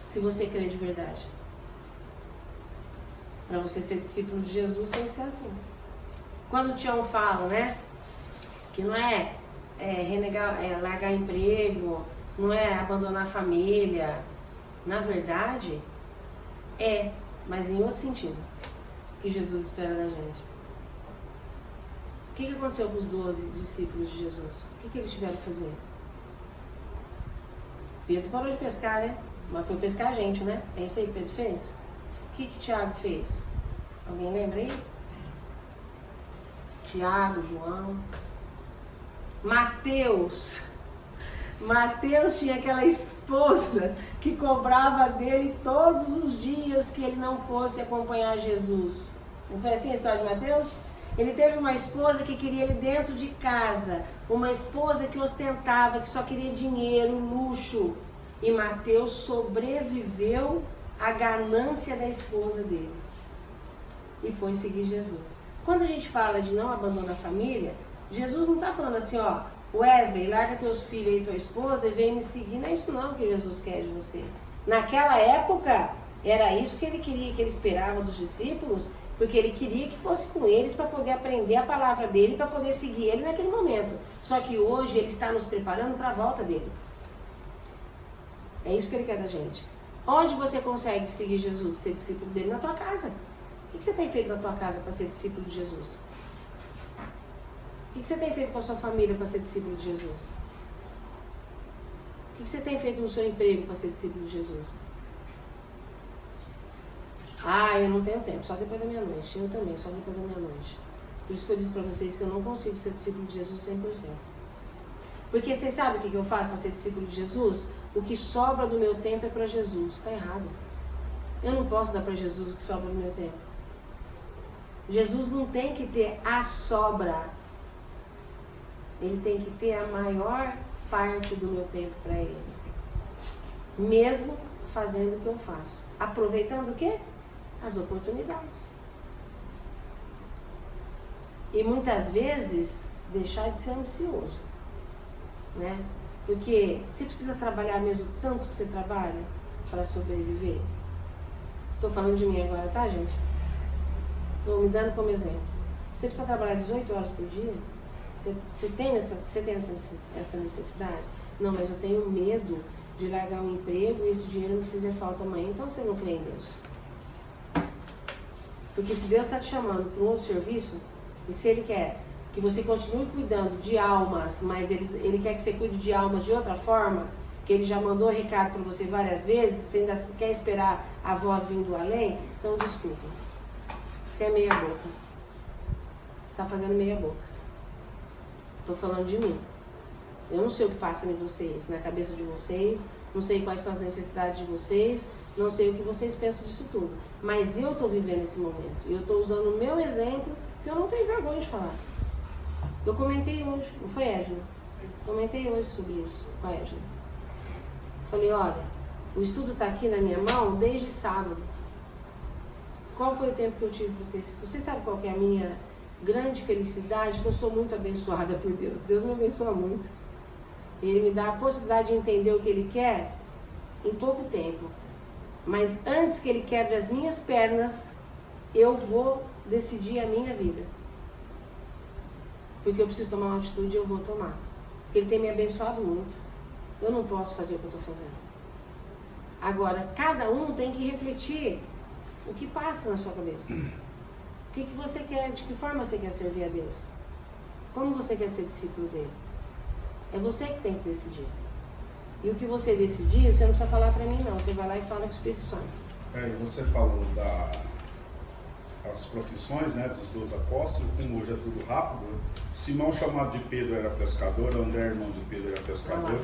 Se você crê de verdade. Para você ser discípulo de Jesus, tem que ser assim. Quando o Tião fala, né? Que não é renegar, largar emprego, não é abandonar a família. Na verdade, mas em outro sentido, que Jesus espera da gente. O que aconteceu com os 12 discípulos de Jesus? O que eles tiveram que fazer? Pedro parou de pescar, né? Mas foi pescar a gente, né? É isso aí que Pedro fez? O que Tiago fez? Alguém lembra aí? Tiago, João, Mateus tinha aquela esposa que cobrava dele todos os dias que ele não fosse acompanhar Jesus. Não foi assim a história de Mateus? Ele teve uma esposa que queria ele dentro de casa, uma esposa que ostentava, que só queria dinheiro, luxo. E Mateus sobreviveu à ganância da esposa dele e foi seguir Jesus. Quando a gente fala de não abandonar a família, Jesus não está falando assim, ó, Wesley, larga teus filhos e tua esposa e vem me seguir. Não é isso não que Jesus quer de você. Naquela época, era isso que ele queria, que ele esperava dos discípulos, porque ele queria que fosse com eles para poder aprender a palavra dele, para poder seguir ele naquele momento. Só que hoje ele está nos preparando para a volta dele. É isso que ele quer da gente. Onde você consegue seguir Jesus, ser discípulo dele? Na tua casa. O que você tem feito na tua casa para ser discípulo de Jesus? O que você tem feito com a sua família para ser discípulo de Jesus? O que você tem feito no seu emprego para ser discípulo de Jesus? Eu não tenho tempo, só depois da meia-noite. Eu também, só depois da meia-noite. Por isso que eu disse para vocês que eu não consigo ser discípulo de Jesus 100%. Porque vocês sabem o que eu faço para ser discípulo de Jesus? O que sobra do meu tempo é para Jesus. Está errado. Eu não posso dar para Jesus o que sobra do meu tempo. Jesus não tem que ter a sobra. Ele tem que ter a maior parte do meu tempo para Ele. Mesmo fazendo o que eu faço. Aproveitando o quê? As oportunidades. E muitas vezes deixar de ser ambicioso. Né? Porque você precisa trabalhar mesmo tanto que você trabalha para sobreviver. Estou falando de mim agora, tá, gente? Estou me dando como exemplo. Você precisa trabalhar 18 horas por dia? Você tem essa necessidade? Não, mas eu tenho medo de largar um emprego e esse dinheiro me fizer falta amanhã. Então você não crê em Deus. Porque se Deus está te chamando para um outro serviço, e se Ele quer que você continue cuidando de almas, mas ele quer que você cuide de almas de outra forma, que Ele já mandou recado para você várias vezes, você ainda quer esperar a voz vindo além, então desculpa. Você é meia boca. Você está fazendo meia boca. Estou falando de mim. Eu não sei o que passa em vocês, na cabeça de vocês, não sei quais são as necessidades de vocês, não sei o que vocês pensam disso tudo. Mas eu estou vivendo esse momento. E eu estou usando o meu exemplo, que eu não tenho vergonha de falar. Eu comentei hoje, não foi, Edna? Comentei hoje sobre isso com a Edna. Falei, olha, o estudo está aqui na minha mão desde sábado. Qual foi o tempo que eu tive para ter esse estudo? Você sabe qual que é a minha grande felicidade? Que eu sou muito abençoada por Deus. Deus me abençoa muito. Ele me dá a possibilidade de entender o que Ele quer em pouco tempo. Mas antes que Ele quebre as minhas pernas, eu vou decidir a minha vida. Porque eu preciso tomar uma atitude e eu vou tomar. Porque Ele tem me abençoado muito. Eu não posso fazer o que eu estou fazendo. Agora, cada um tem que refletir o que passa na sua cabeça. O que você quer, de que forma você quer servir a Deus? Como você quer ser discípulo dele? É você que tem que decidir. E o que você decidir, você não precisa falar para mim não. Você vai lá e fala com o Espírito Santo. Você falou das profissões, né, dos 12 apóstolos, como hoje é tudo rápido. Simão, chamado de Pedro, era pescador. André, irmão de Pedro, era pescador.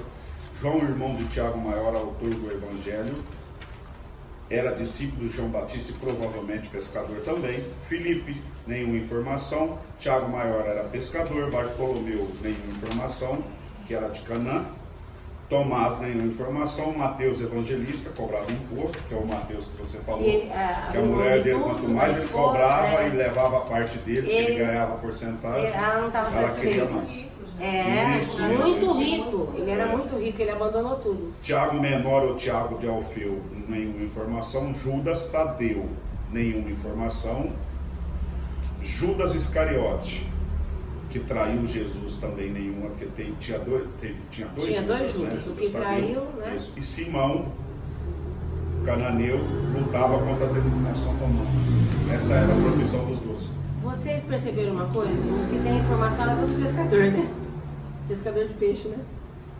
João, irmão de Tiago Maior, autor do Evangelho, era discípulo de João Batista e provavelmente pescador também. Filipe, nenhuma informação. Tiago Maior era pescador. Bartolomeu, nenhuma informação, que era de Canaã. Tomás, nenhuma informação. Mateus, evangelista, cobrava imposto, que é o Mateus que você falou. Que a mulher dele, quanto mais ele cobrava e levava a parte dele, ele ganhava porcentagem. Ela não estava Ela queria satisfeita. mais. Muito rico. Ele era muito rico, ele abandonou tudo. Tiago Menor ou Tiago de Alfeu, nenhuma informação. Judas Tadeu, nenhuma informação. Judas Iscariote, que traiu Jesus, também nenhuma, porque tinha dois Judas, né? O que traiu, né? Isso. E Simão, cananeu, lutava contra a denominação romana. Essa era a profissão dos 12. Vocês perceberam uma coisa? Os que têm informação era todo pescador, né? Pescador de peixe, né?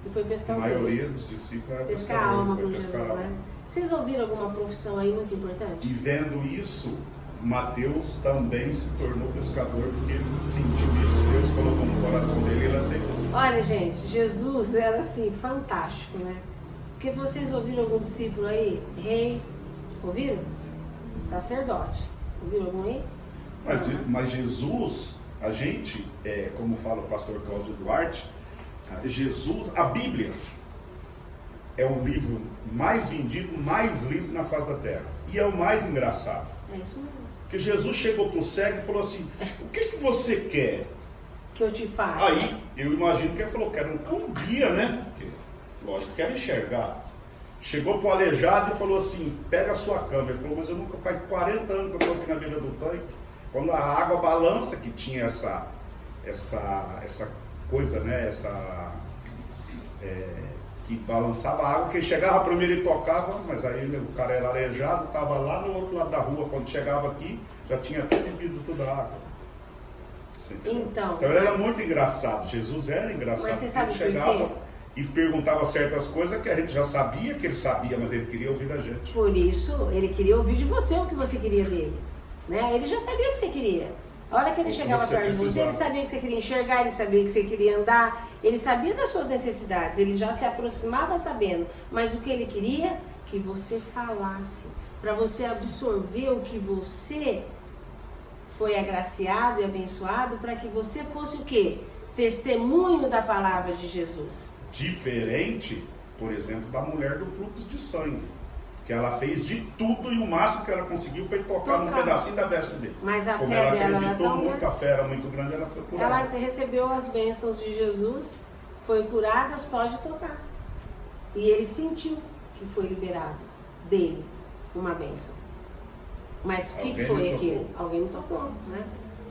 E foi pescar A o peixe. maioria dos discípulos era Pescar pescador, alma foi com pescar Jesus, alma. né? Vocês ouviram alguma profissão aí muito importante? E vendo isso, Mateus também se tornou pescador, porque ele sentiu isso, Deus colocou no coração dele e ele aceitou. Olha, gente, Jesus era assim, fantástico, né? Porque vocês ouviram algum discípulo aí? Rei, ouviram? Sacerdote, ouviram algum aí? Mas Jesus, a gente, como fala o pastor Cláudio Duarte, Jesus, a Bíblia, é o livro mais vendido, mais lido na face da terra. E é o mais engraçado. É isso mesmo. Porque Jesus chegou para o cego e falou assim, o que você quer? Que eu te faço. Aí, eu imagino que ele falou, quero um guia, né? Porque, lógico, quero enxergar. Chegou para o aleijado e falou assim, pega a sua cama. Ele falou, mas eu nunca, faz 40 anos que eu estou aqui na beira do tanque. Quando a água balança, que tinha essa coisa, né? Que balançava a água, quem chegava primeiro e tocava, mas aí o cara era aleijado, estava lá no outro lado da rua, quando chegava aqui, já tinha até bebido toda a água. Então ele era muito engraçado, Jesus era engraçado, mas você sabe ele por chegava quê? E perguntava certas coisas que a gente já sabia que ele sabia, mas ele queria ouvir da gente. Por isso, ele queria ouvir de você o que você queria dele. Né? Ele já sabia o que você queria. A hora que ele chegava perto de você, ele sabia que você queria enxergar, ele sabia que você queria andar, ele sabia das suas necessidades, ele já se aproximava sabendo. Mas o que ele queria? Que você falasse, para você absorver o que você foi agraciado e abençoado, para que você fosse o quê? Testemunho da palavra de Jesus. Diferente, por exemplo, da mulher do fluxo de sangue, que ela fez de tudo e o máximo que ela conseguiu foi tocar num pedacinho da veste dele. Mas a Como fé ela dela acreditou era tão muito, a fé era muito grande, ela foi curada. Ela recebeu as bênçãos de Jesus, foi curada só de tocar. E ele sentiu que foi liberado dele uma bênção. Mas o que foi aquilo? Alguém me tocou, né?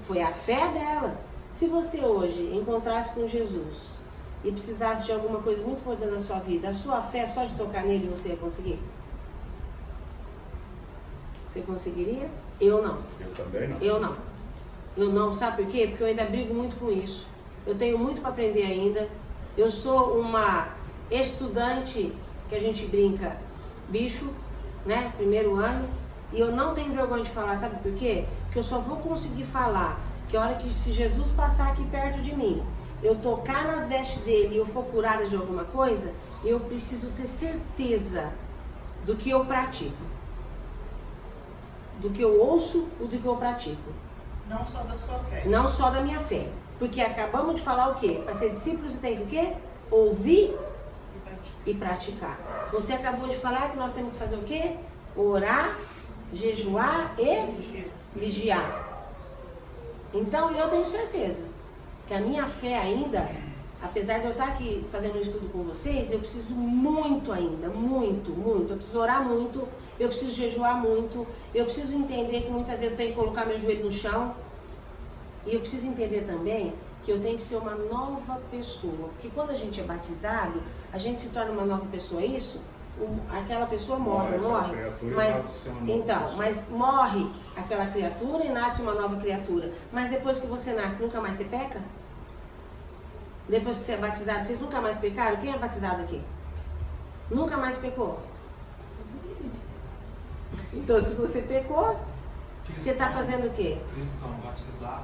Foi a fé dela. Se você hoje encontrasse com Jesus e precisasse de alguma coisa muito importante na sua vida, a sua fé só de tocar nele você ia conseguir? Você conseguiria? Eu não. Eu também não. Eu não. Eu não. Sabe por quê? Porque eu ainda brigo muito com isso. Eu tenho muito para aprender ainda. Eu sou uma estudante, que a gente brinca, bicho, né? Primeiro ano. E eu não tenho vergonha de falar, sabe por quê? Porque eu só vou conseguir falar que a hora que se Jesus passar aqui perto de mim, eu tocar nas vestes dele e eu for curada de alguma coisa, eu preciso ter certeza do que eu pratico. Do que eu ouço ou do que eu pratico. Não só da sua fé. Não só da minha fé. Porque acabamos de falar o quê? Para ser discípulo você tem que o quê? Ouvir e praticar. Você acabou de falar que nós temos que fazer o quê? Orar, jejuar e vigiar. Então eu tenho certeza que a minha fé ainda, apesar de eu estar aqui fazendo um estudo com vocês, eu preciso muito ainda, muito. Eu preciso orar muito, eu preciso jejuar muito, eu preciso entender que muitas vezes eu tenho que colocar meu joelho no chão. E eu preciso entender também que eu tenho que ser uma nova pessoa. Porque quando a gente é batizado, a gente se torna uma nova pessoa, é isso? Aquela pessoa morre, não morre? Mas morre aquela criatura e nasce uma nova criatura. Mas depois que você nasce, nunca mais você peca? Depois que você é batizado, vocês nunca mais pecaram? Quem é batizado aqui? Nunca mais pecou? Então, se você pecou, você está fazendo o quê? Cristão batizado,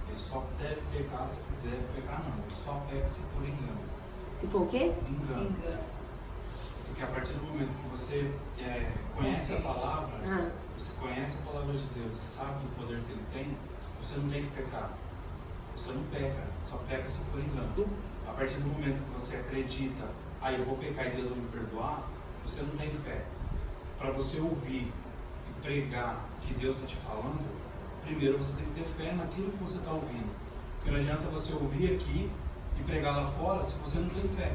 ele só deve pecar se deve pecar, não. Ele só peca se for engano. Se for o quê? Engano. Porque a partir do momento que você conhece a palavra, você conhece a palavra de Deus e sabe do poder que ele tem, você não tem que pecar. Você não peca, só peca se for engano. A partir do momento que você acredita, eu vou pecar e Deus vai me perdoar, você não tem fé. Para você ouvir e pregar o que Deus está te falando, primeiro você tem que ter fé naquilo que você está ouvindo. Porque não adianta você ouvir aqui e pregar lá fora se você não tem fé.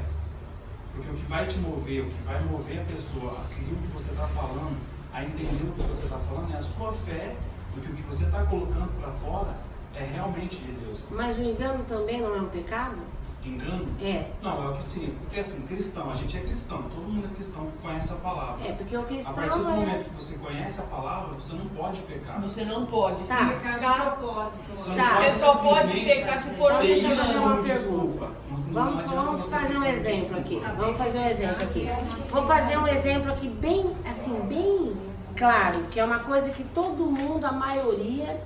Porque o que vai te mover, o que vai mover a pessoa a seguir o que você está falando, a entender o que você está falando, é a sua fé do que o que você está colocando para fora é realmente de Deus. Mas o engano também não é um pecado? Engano? É. Não, é o que sim. Porque assim, cristão, a gente é cristão, todo mundo é cristão, conhece a palavra. É, porque o cristão A partir do momento que você conhece a palavra, você não pode pecar. Você não pode. Tá. Se Pecar de pecar, propósito. Você Tá. você só pode simplesmente pecar se for Então, deixa eu ter fazer isso uma como pergunta. desculpa. Não adianta Vamos você fazer um ter exemplo aqui. desculpa. Vamos fazer um exemplo aqui. Vou fazer um exemplo aqui bem, assim, bem claro, que é uma coisa que todo mundo, a maioria,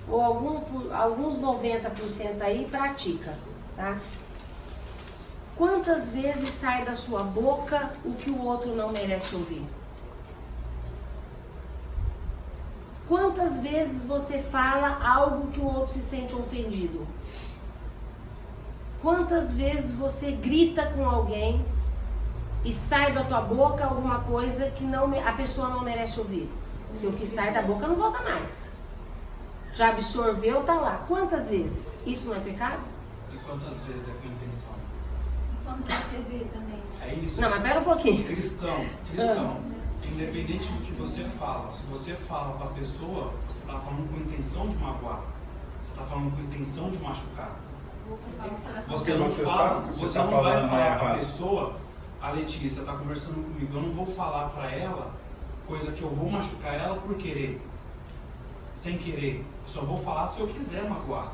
ou alguns 90% aí, pratica, tá? Quantas vezes sai da sua boca o que o outro não merece ouvir? Quantas vezes você fala algo que o outro se sente ofendido? Quantas vezes você grita com alguém e sai da tua boca alguma coisa que a pessoa não merece ouvir? Porque o que sai da boca não volta mais. Já absorveu, tá lá. Quantas vezes? Isso não é pecado? E quantas vezes é com intenção? Quando tá TV também. É isso. Não, mas pera um pouquinho. Cristão, independente do que você fala, se você fala para a pessoa, você está falando com intenção de magoar, você está falando com intenção de machucar. Você não você fala, sabe que você você tá não vai falando é falar para a errado. pessoa, a Letícia está conversando comigo, eu não vou falar para ela coisa que eu vou machucar ela por querer, sem querer. Eu só vou falar se eu quiser magoar.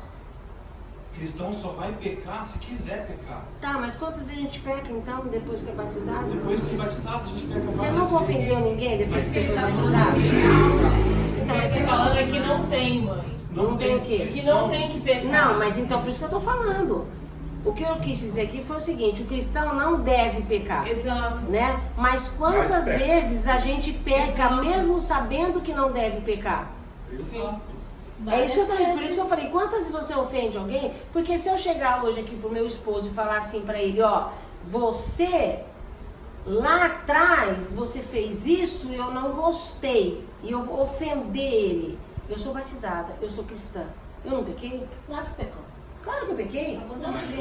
Cristão só vai pecar se quiser pecar. Tá, mas quantas vezes a gente peca então, depois que é batizado? Depois de batizado, a gente peca Você várias nunca vezes. ofendeu ninguém depois Mas que você foi cristão batizado? Então, o que mas você tá falando é que não tem, mãe. Não tem o quê? Que não tem que pecar. Não, mas então por isso que eu tô falando. O que eu quis dizer aqui foi o seguinte, o cristão não deve pecar, Exato. né? Mas quantas Mas peca. vezes a gente peca Exato. mesmo sabendo que não deve pecar? Exato. É isso que eu tô dizendo, por isso que eu falei, quantas vezes você ofende alguém? Porque se eu chegar hoje aqui pro meu esposo e falar assim pra ele, ó, você lá atrás você fez isso e eu não gostei e eu vou ofender ele. Eu sou batizada, eu sou cristã. Eu não pequei? Claro que pecou. Claro que eu pequei.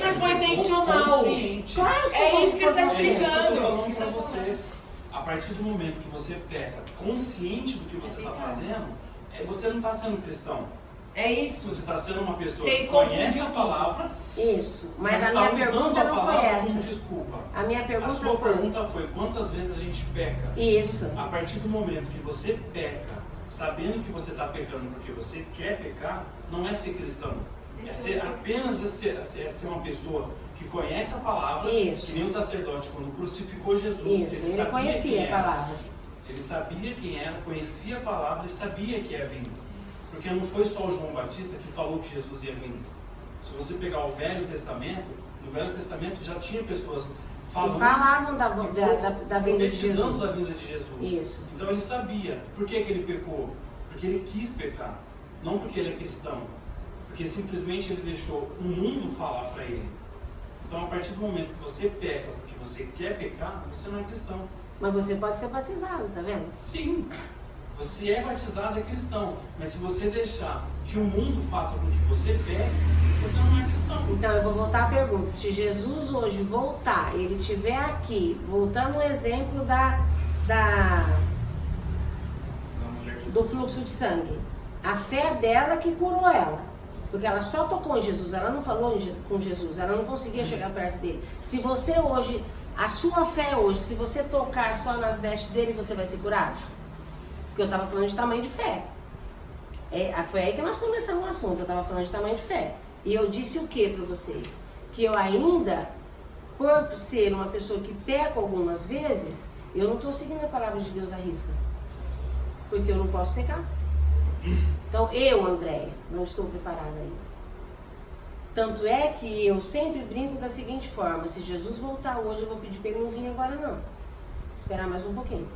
Mas foi intencional. Consciente. Claro que É foi isso que ele tá consciente. É isso que eu tô explicando. falando pra você. A partir do momento que você peca consciente do que você está fazendo, você não está sendo cristão. É isso. Você está sendo uma pessoa Você que conhece a confundiu palavra, Isso, mas a está minha usando pergunta a não foi palavra essa. como desculpa. A minha A pergunta sua foi... pergunta foi quantas vezes a gente peca? Isso. A partir do momento que você peca, sabendo que você está pecando porque você quer pecar, não é ser cristão. É ser apenas ser uma pessoa que conhece a palavra, Isso. que nem o sacerdote quando crucificou Jesus. Isso, ele sabia quem conhecia a era. palavra. Ele sabia quem era, conhecia a palavra e sabia que ia vir. Porque não foi só o João Batista que falou que Jesus ia vir. Se você pegar o Velho Testamento, no Velho Testamento já tinha pessoas E falando, falavam da vinda de profetizando da Jesus. vinda de Jesus. Isso. Então ele sabia. Por que ele pecou? Porque ele quis pecar. Não porque ele é cristão. Porque simplesmente ele deixou o mundo falar para ele. Então a partir do momento que você peca porque você quer pecar, você não é cristão. Mas você pode ser batizado, tá vendo? Sim, você é batizado, é cristão. Mas se você deixar que o mundo faça com que você peque, você não é cristão. Então eu vou voltar à pergunta. Se Jesus hoje voltar, ele estiver aqui, voltando o exemplo do fluxo de sangue, a fé dela que curou ela. Porque ela só tocou em Jesus, ela não falou com Jesus, ela não conseguia chegar perto dele. Se você hoje, a sua fé hoje, se você tocar só nas vestes dele, você vai ser curado? Porque eu estava falando de tamanho de fé. Foi aí que nós começamos o assunto, eu estava falando de tamanho de fé. E eu disse o que para vocês? Que eu ainda, por ser uma pessoa que peca algumas vezes, eu não estou seguindo a palavra de Deus à risca. Porque eu não posso pecar. Então eu, Andréia, não estou preparada ainda. Tanto é que eu sempre brinco da seguinte forma: se Jesus voltar hoje, eu vou pedir para ele não vir agora não. Esperar mais um pouquinho.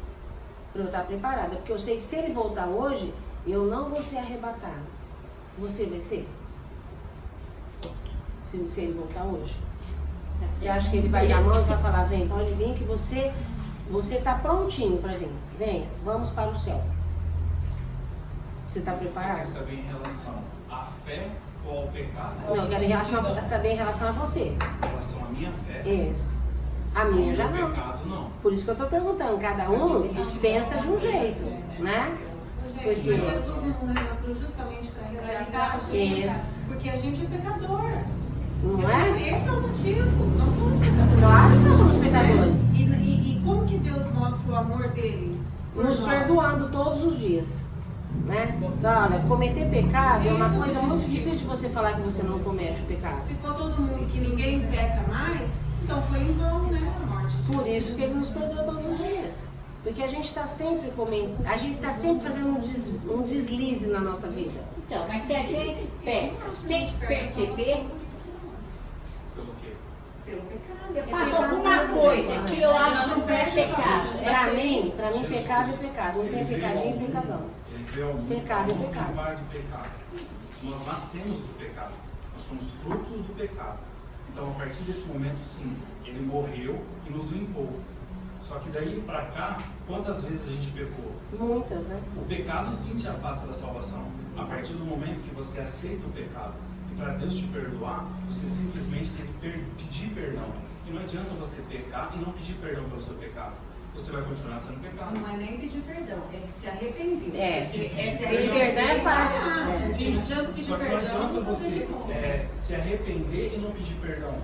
Para eu estar preparada. Porque eu sei que se ele voltar hoje, eu não vou ser arrebatada. Você vai ser? Se ele voltar hoje. Você acha que ele vai dar a mão e vai falar: vem, pode vir que você está prontinho para vir. Venha, vamos para o céu. Você está Você quer preparado? saber em relação à fé ou ao pecado? Não, eu quero saber em relação a você. Em relação à minha fé, sim. Isso. A minha já O não. pecado, não. Por isso que eu estou perguntando. Cada um pensa de um jeito, né? Gente, Porque- mas Jesus não morreu na cruz justamente para resgatar a gente. Isso. Porque a gente é pecador. Não é? Esse é o motivo. Nós somos pecadores. Claro que nós somos pecadores. E como que Deus mostra o amor dele? por Nos nós? perdoando todos os dias. Né? Então, olha, cometer pecado é uma coisa muito difícil de você falar que você não comete o pecado. Se for todo mundo que ninguém peca mais, então foi em vão, né? A morte de Por Jesus. isso que ele nos perdoa todos os dias. Porque a gente está sempre a gente está sempre fazendo um deslize na nossa vida. Então, mas se a gente peca sem perceber, Pelo quê? Pelo pecado. você faz alguma coisa que eu acho que não é pecado. Pra mim, pecado é pecado. Não tem pecadinho e pecadão. Ele veio ao mundo Pecado é para nos pecado. livrar do pecado. Nós nascemos do pecado. Nós somos frutos do pecado. Então, a partir desse momento, sim, ele morreu e nos limpou. Só que daí para cá, quantas vezes a gente pecou? Muitas, né? O pecado sim te afasta da salvação. A partir do momento que você aceita o pecado e para Deus te perdoar, você simplesmente tem que pedir perdão. E não adianta você pecar e não pedir perdão pelo seu pecado. Você vai continuar sendo pecado. Não é nem pedir perdão, é se arrepender. É. Porque se Pedir perdão é fácil. Ah, É. sim, não adianta pedir Só que não perdão. adianta não fazer você de novo. se arrepender e não pedir perdão.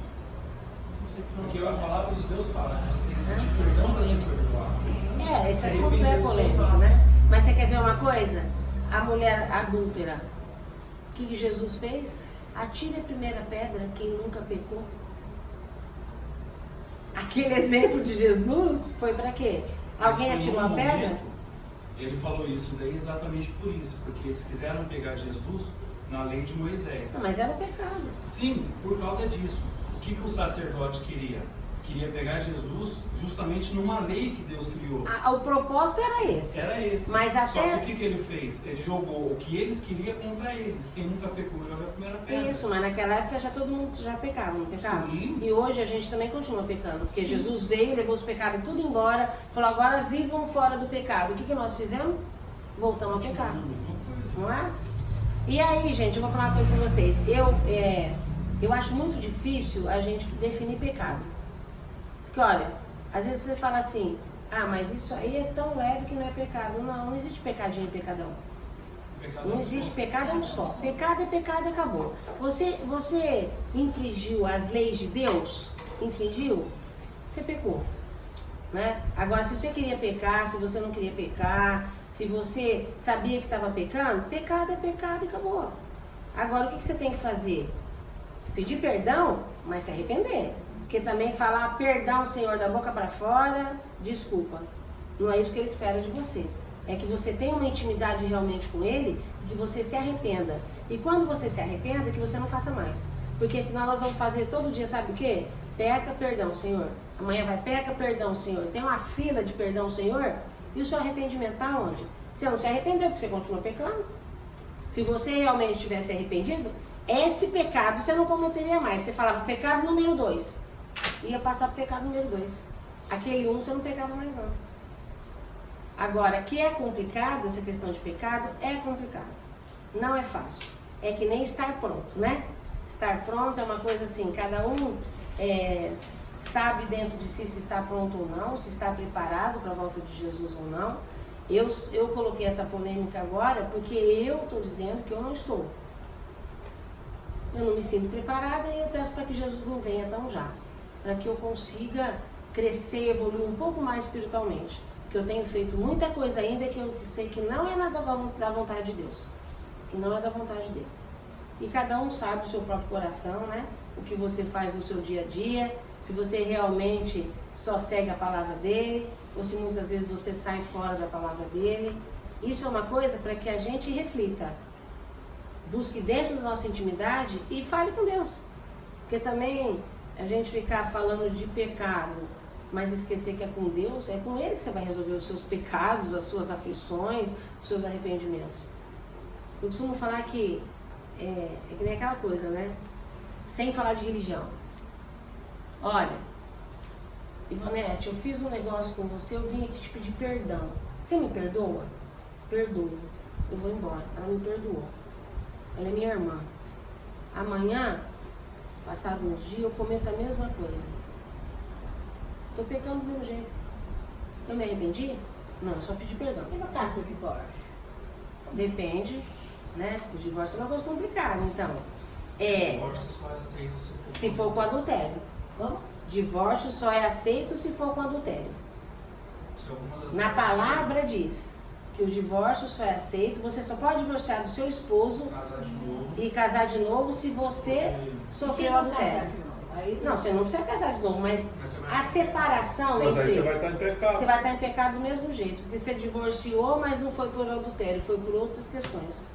Porque a palavra de Deus fala que você tem que pedir perdão para ser perdoado. Esse assunto é polêmico, né? Mas você quer ver uma coisa? A mulher adúltera, o que Jesus fez? Atire a primeira pedra quem nunca pecou. Aquele exemplo de Jesus foi para quê? Alguém Mas atirou por a um pedra? momento, Ele falou isso daí exatamente por isso, porque eles quiseram pegar Jesus na lei de Moisés. Não, mas era pecado. Sim, por causa disso. O que o sacerdote queria? Queria pegar Jesus justamente numa lei que Deus criou. O propósito era esse. Era esse. Mas Só até- que o que ele fez? Ele jogou o que eles queriam contra eles. Quem nunca pecou joga a primeira pedra. Isso, mas naquela época já todo mundo já pecava, não pecava? Sim. E hoje a gente também continua pecando, porque Jesus veio, levou os pecados tudo embora, falou: agora vivam fora do pecado. O que nós fizemos? Voltamos a pecar, não é? E aí, gente, eu vou falar uma coisa pra vocês. Eu acho muito difícil a gente definir pecado. Porque olha, às vezes você fala assim: ah, mas isso aí é tão leve que não é pecado. Não, não existe pecadinho e pecadão. Pecado Não é existe só. pecado, é um só. Pecado é pecado e acabou. Você infringiu as leis de Deus? Infringiu? Você pecou. Né? Agora, se você queria pecar, se você não queria pecar, se você sabia que estava pecando, pecado é pecado e acabou. Agora, o que você tem que fazer? Pedir perdão, mas se arrepender. Porque também falar perdão, Senhor, da boca para fora, desculpa. Não é isso que Ele espera de você. É que você tenha uma intimidade realmente com Ele e que você se arrependa. E quando você se arrependa, que você não faça mais. Porque senão nós vamos fazer todo dia, sabe o quê? Peca, perdão, Senhor. Amanhã vai, peca, perdão, Senhor. Tem uma fila de perdão, Senhor. E o seu arrependimento está onde? Você não se arrependeu porque você continua pecando. Se você realmente tivesse arrependido, esse pecado você não cometeria mais. Você falava pecado número 2. Ia passar para o pecado número 2. Aquele 1 você não pecava mais não. Agora, que é complicado, essa questão de pecado, é complicado. Não é fácil. É que nem estar pronto, né? Estar pronto é uma coisa assim, cada um sabe dentro de si se está pronto ou não, se está preparado para a volta de Jesus ou não. Eu coloquei essa polêmica agora porque eu estou dizendo que eu não estou. Eu não me sinto preparada e eu peço para que Jesus não venha tão já. Para que eu consiga crescer, evoluir um pouco mais espiritualmente. Porque eu tenho feito muita coisa ainda que eu sei que não é nada da vontade de Deus. Que não é da vontade dele. E cada um sabe o seu próprio coração, né? O que você faz no seu dia a dia. Se você realmente só segue a palavra dele. Ou se muitas vezes você sai fora da palavra dele. Isso é uma coisa para que a gente reflita. Busque dentro da nossa intimidade e fale com Deus. Porque também a gente ficar falando de pecado, mas esquecer que é com Deus, é com Ele que você vai resolver os seus pecados, as suas aflições, os seus arrependimentos. Eu costumo falar que é que nem aquela coisa, né? Sem falar de religião. Olha, Ivonete, eu fiz um negócio com você, eu vim aqui te pedir perdão. Você me perdoa? Perdoo. Eu vou embora. Ela me perdoou. Ela é minha irmã. Amanhã, passado uns dias, eu comento a mesma coisa. Estou pecando do meu jeito. Eu me arrependi? Não, eu só pedi perdão. E no caso do divórcio? Depende, né? O divórcio é uma coisa complicada, então. Divórcio só é aceito Se for com adultério. Como? Divórcio só é aceito se for com adultério. se alguma das Na duas palavra diz que o divórcio só é aceito, você só pode divorciar do seu esposo casar de novo, e casar de novo se você sofreu adultério. Não, você não precisa casar de novo, mas a separação Mas aí entre... você vai estar em pecado. Você vai estar em pecado do mesmo jeito, porque você divorciou, mas não foi por adultério, foi por outras questões.